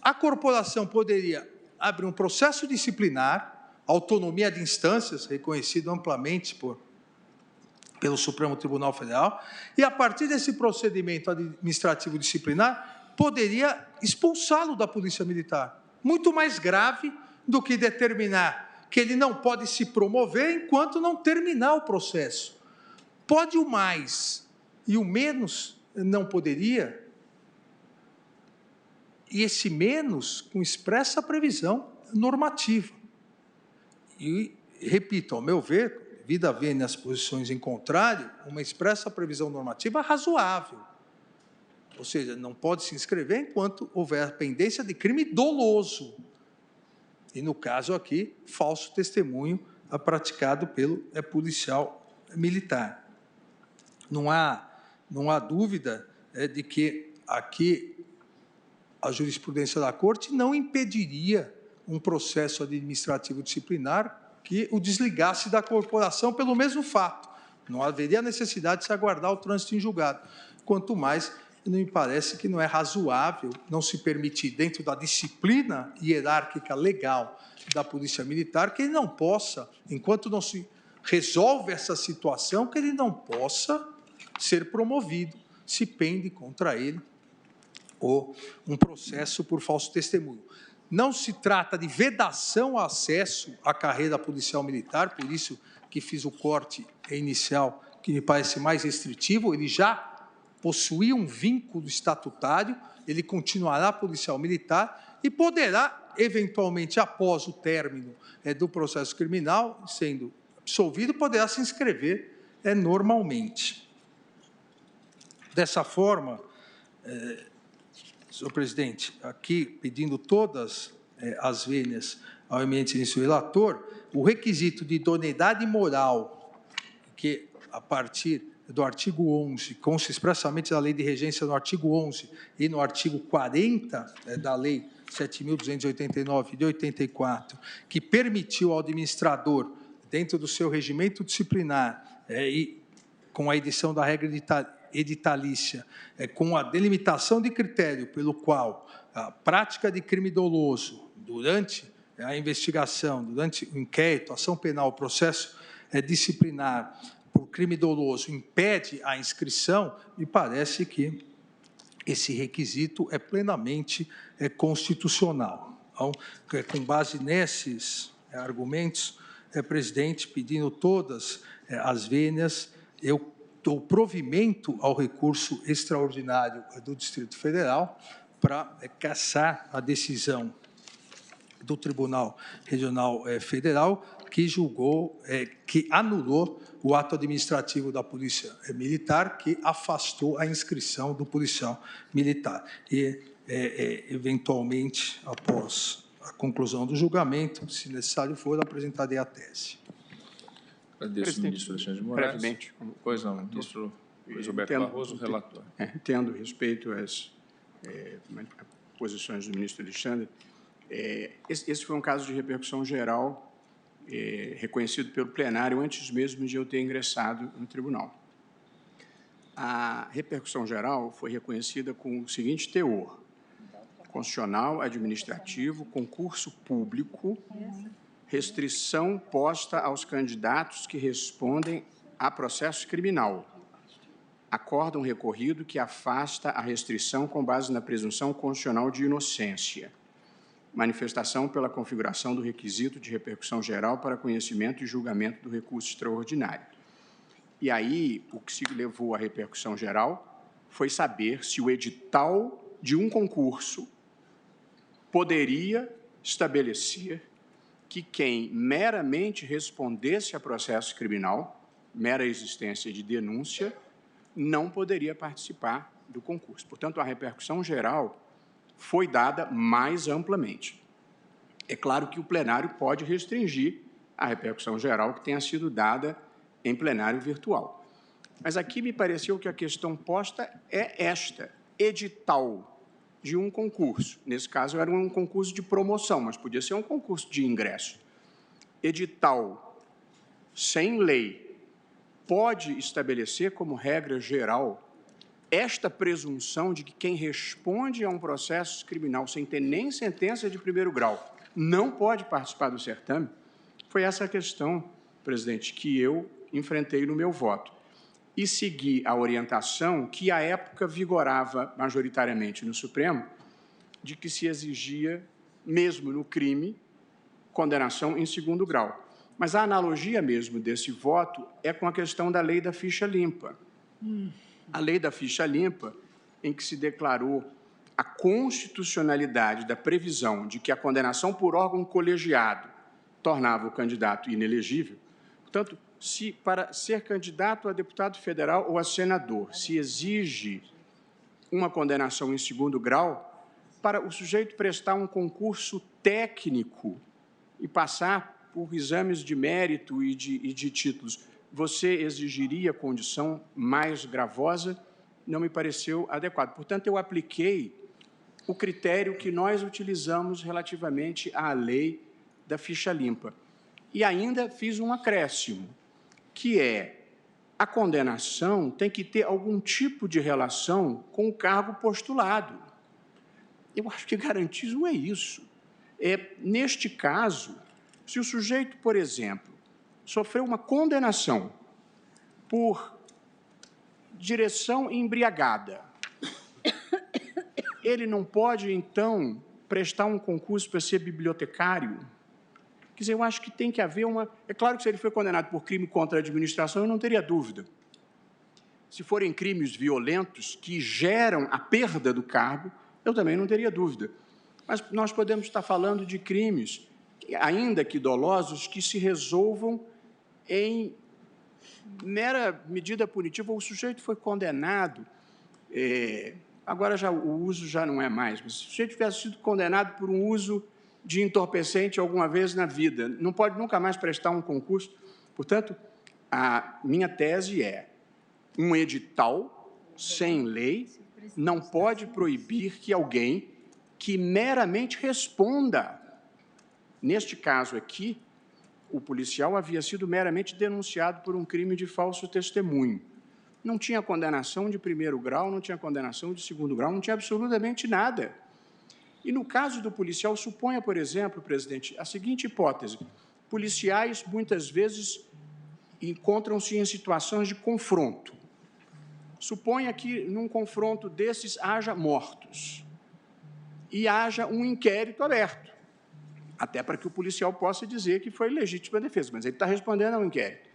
a corporação poderia abrir um processo disciplinar, autonomia de instâncias, reconhecido amplamente pelo Supremo Tribunal Federal, e, a partir desse procedimento administrativo disciplinar, poderia expulsá-lo da Polícia Militar. Muito mais grave do que determinar que ele não pode se promover enquanto não terminar o processo. Pode o mais e o menos não poderia, e esse menos com expressa previsão normativa. E, repito, ao meu ver, devido a ver nas posições em contrário, uma expressa previsão normativa razoável. Ou seja, não pode se inscrever enquanto houver pendência de crime doloso. E, no caso aqui, falso testemunho praticado pelo policial militar. Não há dúvida de que aqui a jurisprudência da Corte não impediria um processo administrativo disciplinar que o desligasse da corporação pelo mesmo fato. Não haveria necessidade de se aguardar o trânsito em julgado. Quanto mais, não me parece que não é razoável não se permitir, dentro da disciplina hierárquica legal da Polícia Militar, que ele não possa, enquanto não se resolve essa situação, que ele não possa ser promovido, se pende contra ele ou um processo por falso testemunho. Não se trata de vedação ao acesso à carreira policial militar, por isso que fiz o corte inicial, que me parece mais restritivo. Ele já possuía um vínculo estatutário, ele continuará policial militar e poderá, eventualmente, após o término do processo criminal, sendo absolvido, poderá se inscrever normalmente. Dessa forma, senhor presidente, aqui pedindo todas as vênias ao eminente ministro relator, o requisito de idoneidade moral, que a partir do artigo 11, consta expressamente da Lei de Regência no artigo 11 e no artigo 40 da Lei 7.289 de 84, que permitiu ao administrador, dentro do seu regimento disciplinar, e com a edição da regra editalícia, com a delimitação de critério pelo qual a prática de crime doloso durante a investigação, durante o inquérito, ação penal, processo disciplinar por crime doloso impede a inscrição, me parece que esse requisito é plenamente constitucional. Então, com base nesses argumentos, presidente, pedindo todas as vênias, eu dou provimento ao recurso extraordinário do Distrito Federal para cassar a decisão do Tribunal Regional Federal, que julgou, que anulou o ato administrativo da Polícia Militar, que afastou a inscrição do policial militar. E, eventualmente, após a conclusão do julgamento, se necessário for, apresentarei a tese. Agradeço, ministro Alexandre de Moraes. Brevemente. Pois não, ministro Luiz Roberto Barroso, relator. Tendo respeito às posições do ministro Alexandre, esse foi um caso de repercussão geral reconhecido pelo plenário antes mesmo de eu ter ingressado no tribunal. A repercussão geral foi reconhecida com o seguinte teor: constitucional, administrativo, concurso público, restrição posta aos candidatos que respondem a processo criminal, acórdão recorrido que afasta a restrição com base na presunção constitucional de inocência. Manifestação pela configuração do requisito de repercussão geral para conhecimento e julgamento do recurso extraordinário. E aí, o que se levou à repercussão geral foi saber se o edital de um concurso poderia estabelecer que quem meramente respondesse a processo criminal, mera existência de denúncia, não poderia participar do concurso. Portanto, a repercussão geral foi dada mais amplamente. É claro que o plenário pode restringir a repercussão geral que tenha sido dada em plenário virtual. Mas aqui me pareceu que a questão posta é esta: edital de um concurso. Nesse caso, era um concurso de promoção, mas podia ser um concurso de ingresso. Edital sem lei pode estabelecer como regra geral esta presunção de que quem responde a um processo criminal sem ter nem sentença de primeiro grau não pode participar do certame? Foi essa a questão, presidente, que eu enfrentei no meu voto. E segui a orientação que, à época, vigorava majoritariamente no Supremo, de que se exigia, mesmo no crime, condenação em segundo grau. Mas a analogia mesmo desse voto é com a questão da lei da ficha limpa. A lei da ficha limpa, em que se declarou a constitucionalidade da previsão de que a condenação por órgão colegiado tornava o candidato inelegível. Portanto, se para ser candidato a deputado federal ou a senador se exige uma condenação em segundo grau, para o sujeito prestar um concurso técnico e passar por exames de mérito e de títulos, você exigiria condição mais gravosa? Não me pareceu adequado. Portanto, eu apliquei o critério que nós utilizamos relativamente à lei da ficha limpa. E ainda fiz um acréscimo, que é a condenação tem que ter algum tipo de relação com o cargo postulado. Eu acho que garantismo é isso. Neste caso, se o sujeito, por exemplo, sofreu uma condenação por direção embriagada, ele não pode, então, prestar um concurso para ser bibliotecário? Quer dizer, eu acho que tem que haver uma... É claro que se ele foi condenado por crime contra a administração, eu não teria dúvida. Se forem crimes violentos que geram a perda do cargo, eu também não teria dúvida. Mas nós podemos estar falando de crimes, ainda que dolosos, que se resolvam em mera medida punitiva. O sujeito foi condenado, agora já, o uso já não é mais, mas se o sujeito tivesse sido condenado por um uso de entorpecente alguma vez na vida, não pode nunca mais prestar um concurso. Portanto, a minha tese é: um edital sem lei não pode proibir que alguém que meramente responda. Neste caso aqui, o policial havia sido meramente denunciado por um crime de falso testemunho. Não tinha condenação de primeiro grau, não tinha condenação de segundo grau, não tinha absolutamente nada. E no caso do policial, suponha, por exemplo, presidente, a seguinte hipótese: policiais, muitas vezes, encontram-se em situações de confronto. Suponha que, num confronto desses, haja mortos e haja um inquérito aberto, até para que o policial possa dizer que foi legítima defesa, mas ele está respondendo ao inquérito.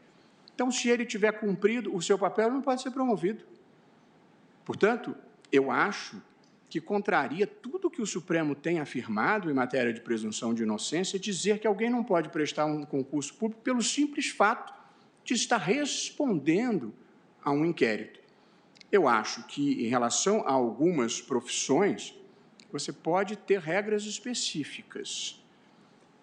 Então, se ele tiver cumprido o seu papel, ele não pode ser promovido. Portanto, eu acho que contraria tudo que o Supremo tem afirmado em matéria de presunção de inocência, dizer que alguém não pode prestar um concurso público pelo simples fato de estar respondendo a um inquérito. Eu acho que, em relação a algumas profissões, você pode ter regras específicas,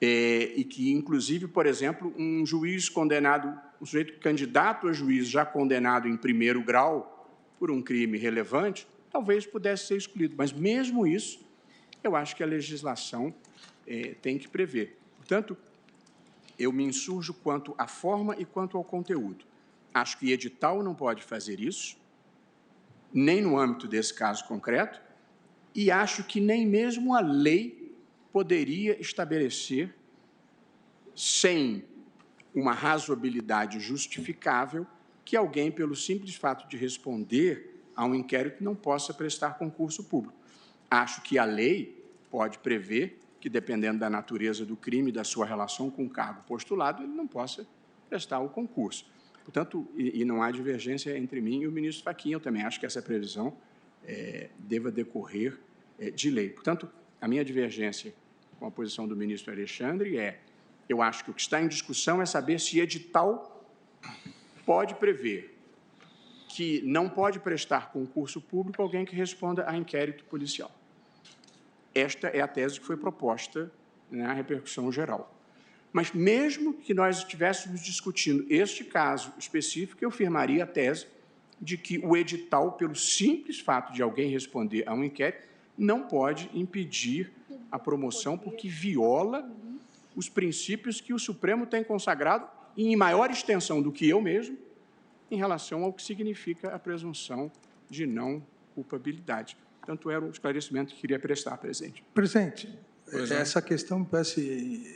e que, inclusive, por exemplo, um juiz condenado, um sujeito candidato a juiz já condenado em primeiro grau por um crime relevante, talvez pudesse ser excluído. Mas, mesmo isso, eu acho que a legislação tem que prever. Portanto, eu me insurjo quanto à forma e quanto ao conteúdo. Acho que edital não pode fazer isso, nem no âmbito desse caso concreto, e acho que nem mesmo a lei poderia estabelecer, sem uma razoabilidade justificável, que alguém, pelo simples fato de responder a um inquérito, não possa prestar concurso público. Acho que a lei pode prever que, dependendo da natureza do crime e da sua relação com o cargo postulado, ele não possa prestar o concurso. Portanto, e não há divergência entre mim e o ministro Fachin. Eu também acho que essa previsão deva decorrer de lei. Portanto, a minha divergência com a posição do ministro Alexandre eu acho que o que está em discussão é saber se edital pode prever que não pode prestar concurso público alguém que responda a inquérito policial. Esta é a tese que foi proposta na repercussão geral. Mas, mesmo que nós estivéssemos discutindo este caso específico, eu firmaria a tese de que o edital, pelo simples fato de alguém responder a um inquérito, não pode impedir a promoção, porque viola os princípios que o Supremo tem consagrado, e em maior extensão do que eu mesmo, em relação ao que significa a presunção de não culpabilidade. Tanto era o esclarecimento que queria prestar, presidente. Presidente, essa questão me parece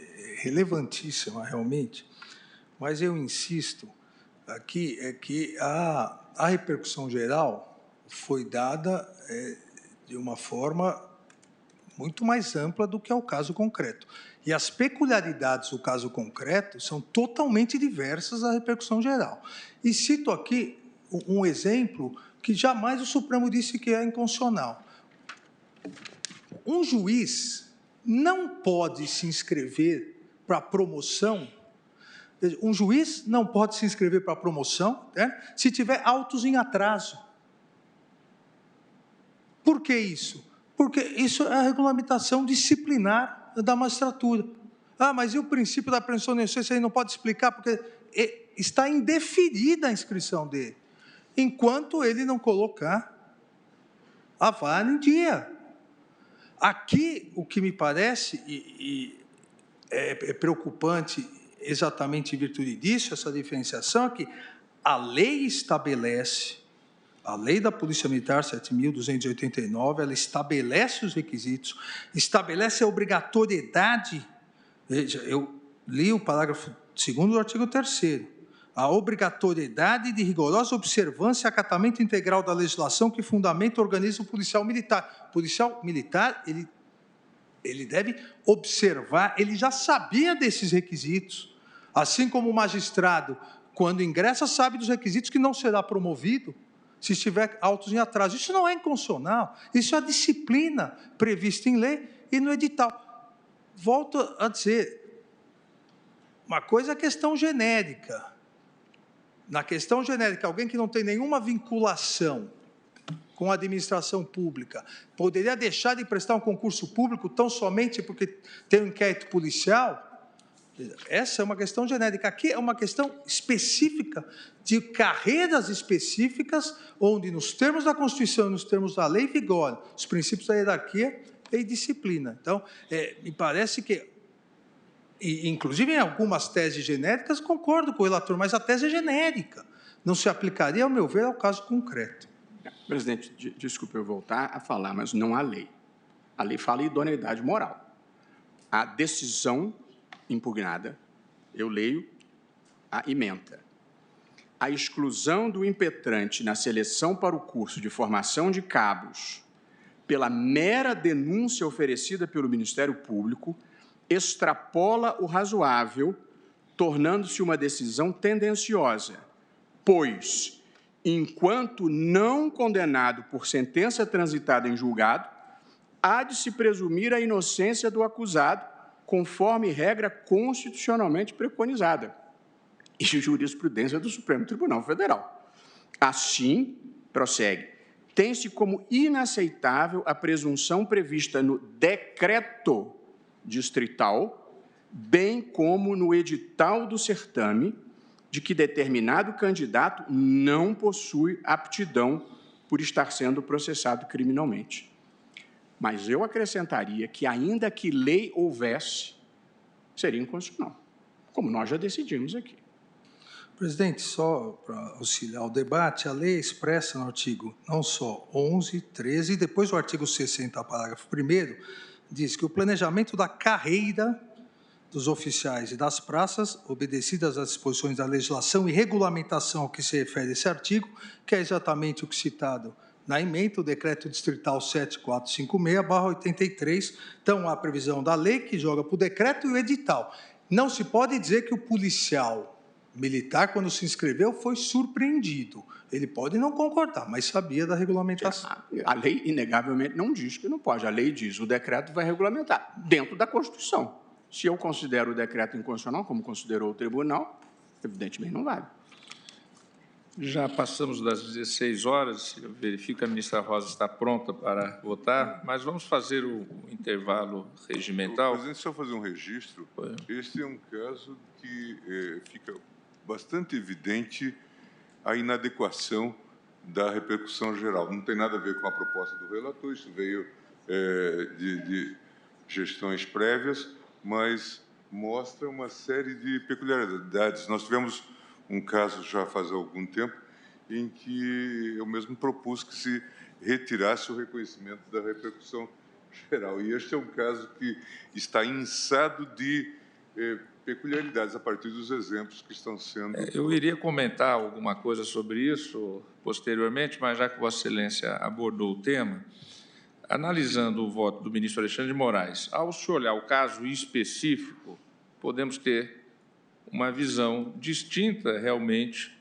relevantíssima, realmente, mas eu insisto aqui que a repercussão geral foi dada de uma forma muito mais ampla do que é o caso concreto. E as peculiaridades do caso concreto são totalmente diversas da repercussão geral. E cito aqui um exemplo que jamais o Supremo disse que é inconstitucional. Um juiz não pode se inscrever para promoção, um juiz não pode se inscrever para promoção, se tiver autos em atraso. Por que isso? Porque isso é a regulamentação disciplinar da magistratura. Ah, mas e o princípio da presunção de inocência aí não pode explicar, porque está indeferida a inscrição dele, enquanto ele não colocar a vara em dia. Aqui, o que me parece, e é preocupante exatamente em virtude disso, essa diferenciação, é que a lei estabelece, a lei da Polícia Militar 7.289, ela estabelece os requisitos, estabelece a obrigatoriedade, veja, eu li o parágrafo 2º do artigo 3º, a obrigatoriedade de rigorosa observância e acatamento integral da legislação que fundamenta o organismo policial militar. O policial militar, ele deve observar, ele já sabia desses requisitos, assim como o magistrado, quando ingressa, sabe dos requisitos que não será promovido se estiver autos em atraso. Isso não é inconstitucional, isso é a disciplina prevista em lei e no edital. Volto a dizer, uma coisa é a questão genérica. Na questão genérica, alguém que não tem nenhuma vinculação com a administração pública poderia deixar de prestar um concurso público tão somente porque tem um inquérito policial? Essa é uma questão genérica. Aqui é uma questão específica, de carreiras específicas, onde, nos termos da Constituição e nos termos da lei, vigoram os princípios da hierarquia e disciplina. Então, me parece que, inclusive em algumas teses genéricas, concordo com o relator, mas a tese é genérica. Não se aplicaria, ao meu ver, ao caso concreto. Presidente, desculpe eu voltar a falar, mas não há lei. A lei fala em idoneidade moral. A decisão impugnada, eu leio a ementa. A exclusão do impetrante na seleção para o curso de formação de cabos pela mera denúncia oferecida pelo Ministério Público extrapola o razoável, tornando-se uma decisão tendenciosa, pois, enquanto não condenado por sentença transitada em julgado, há de se presumir a inocência do acusado, conforme regra constitucionalmente preconizada e jurisprudência do Supremo Tribunal Federal. Assim, prossegue, tem-se como inaceitável a presunção prevista no decreto distrital, bem como no edital do certame, de que determinado candidato não possui aptidão por estar sendo processado criminalmente. Mas eu acrescentaria que, ainda que lei houvesse, seria inconstitucional, como nós já decidimos aqui. Presidente, só para auxiliar o debate, a lei expressa no artigo não só 11, 13, e depois o artigo 60, parágrafo 1º, diz que o planejamento da carreira dos oficiais e das praças, obedecidas às disposições da legislação e regulamentação ao que se refere esse artigo, que é exatamente o que citado na emenda, o Decreto Distrital 7456/83. Então, a previsão da lei que joga para o decreto e o edital. Não se pode dizer que o policial militar, quando se inscreveu, foi surpreendido. Ele pode não concordar, mas sabia da regulamentação. A lei, inegavelmente, não diz que não pode. A lei diz o decreto vai regulamentar, dentro da Constituição. Se eu considero o decreto inconstitucional, como considerou o tribunal, evidentemente não vale. Já passamos das 16 horas, eu verifico que a ministra Rosa está pronta para votar, mas vamos fazer o intervalo regimental. Presidente, só fazer um registro. Este é um caso que fica bastante evidente a inadequação da repercussão geral. Não tem nada a ver com a proposta do relator, isso veio de gestões prévias, mas mostra uma série de peculiaridades. Nós tivemos um caso já faz algum tempo em que eu mesmo propus que se retirasse o reconhecimento da repercussão geral. E este é um caso que está inçado de peculiaridades a partir dos exemplos que estão sendo... Eu iria comentar alguma coisa sobre isso posteriormente, mas já que Vossa Excelência abordou o tema, analisando o voto do ministro Alexandre de Moraes, ao se olhar o caso específico, podemos ter uma visão distinta realmente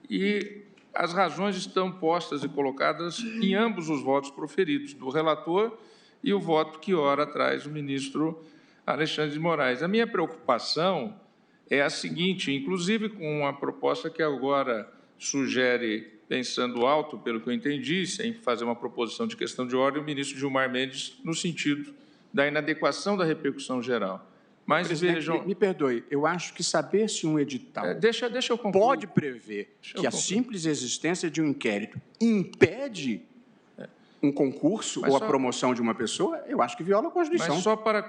e as razões estão postas e colocadas em ambos os votos proferidos, do relator e o voto que ora traz o ministro Alexandre de Moraes. A minha preocupação é a seguinte, inclusive com a proposta que agora sugere, pensando alto, pelo que eu entendi, sem fazer uma proposição de questão de ordem, o ministro Gilmar Mendes, no sentido da inadequação da repercussão geral. Mas vejam... Me perdoe, eu acho que saber se um edital deixa eu concluir. Pode prever que a simples existência de um inquérito impede um concurso ou a promoção de uma pessoa, eu acho que viola a Constituição. Mas só para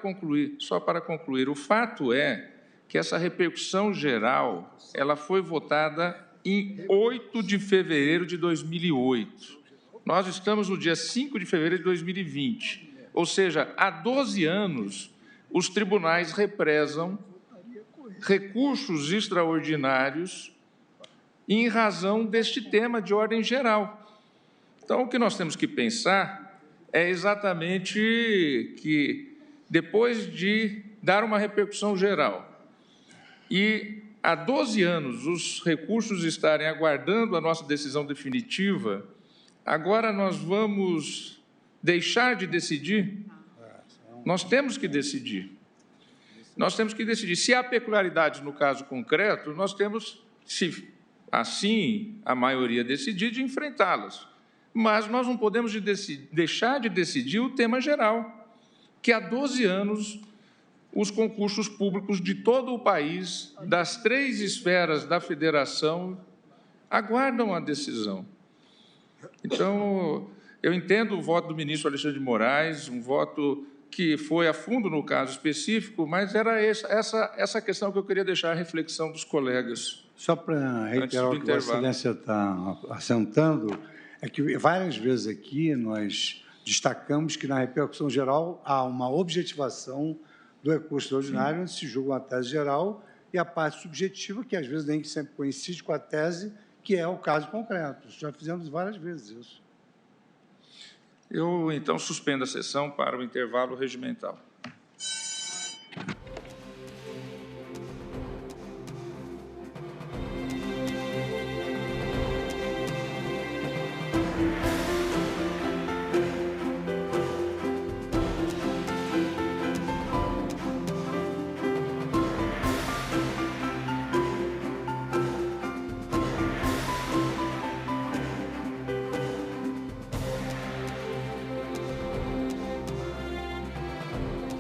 concluir, o fato é que essa repercussão geral ela foi votada em 8 de fevereiro de 2008. Nós estamos no dia 5 de fevereiro de 2020. Ou seja, há 12 anos, os tribunais represam recursos extraordinários em razão deste tema de ordem geral. Então, o que nós temos que pensar é exatamente que, depois de dar uma repercussão geral e há 12 anos os recursos estarem aguardando a nossa decisão definitiva, agora nós vamos deixar de decidir? Nós temos que decidir. Nós temos que decidir. Se há peculiaridades no caso concreto, nós temos, se assim a maioria decidir, de enfrentá-las. Mas nós não podemos deixar de decidir o tema geral, que há 12 anos os concursos públicos de todo o país, das 3 esferas da federação, aguardam a decisão. Então, eu entendo o voto do ministro Alexandre de Moraes, um voto que foi a fundo no caso específico, mas era essa questão que eu queria deixar à reflexão dos colegas. Só para reiterar o que Vossa Excelência está assentando, é que várias vezes aqui nós destacamos que na repercussão geral há uma objetivação do recurso extraordinário, onde se julga uma tese geral, e a parte subjetiva, que às vezes nem sempre coincide com a tese, que é o caso concreto. Já fizemos várias vezes isso. Eu, então, suspendo a sessão para o intervalo regimental.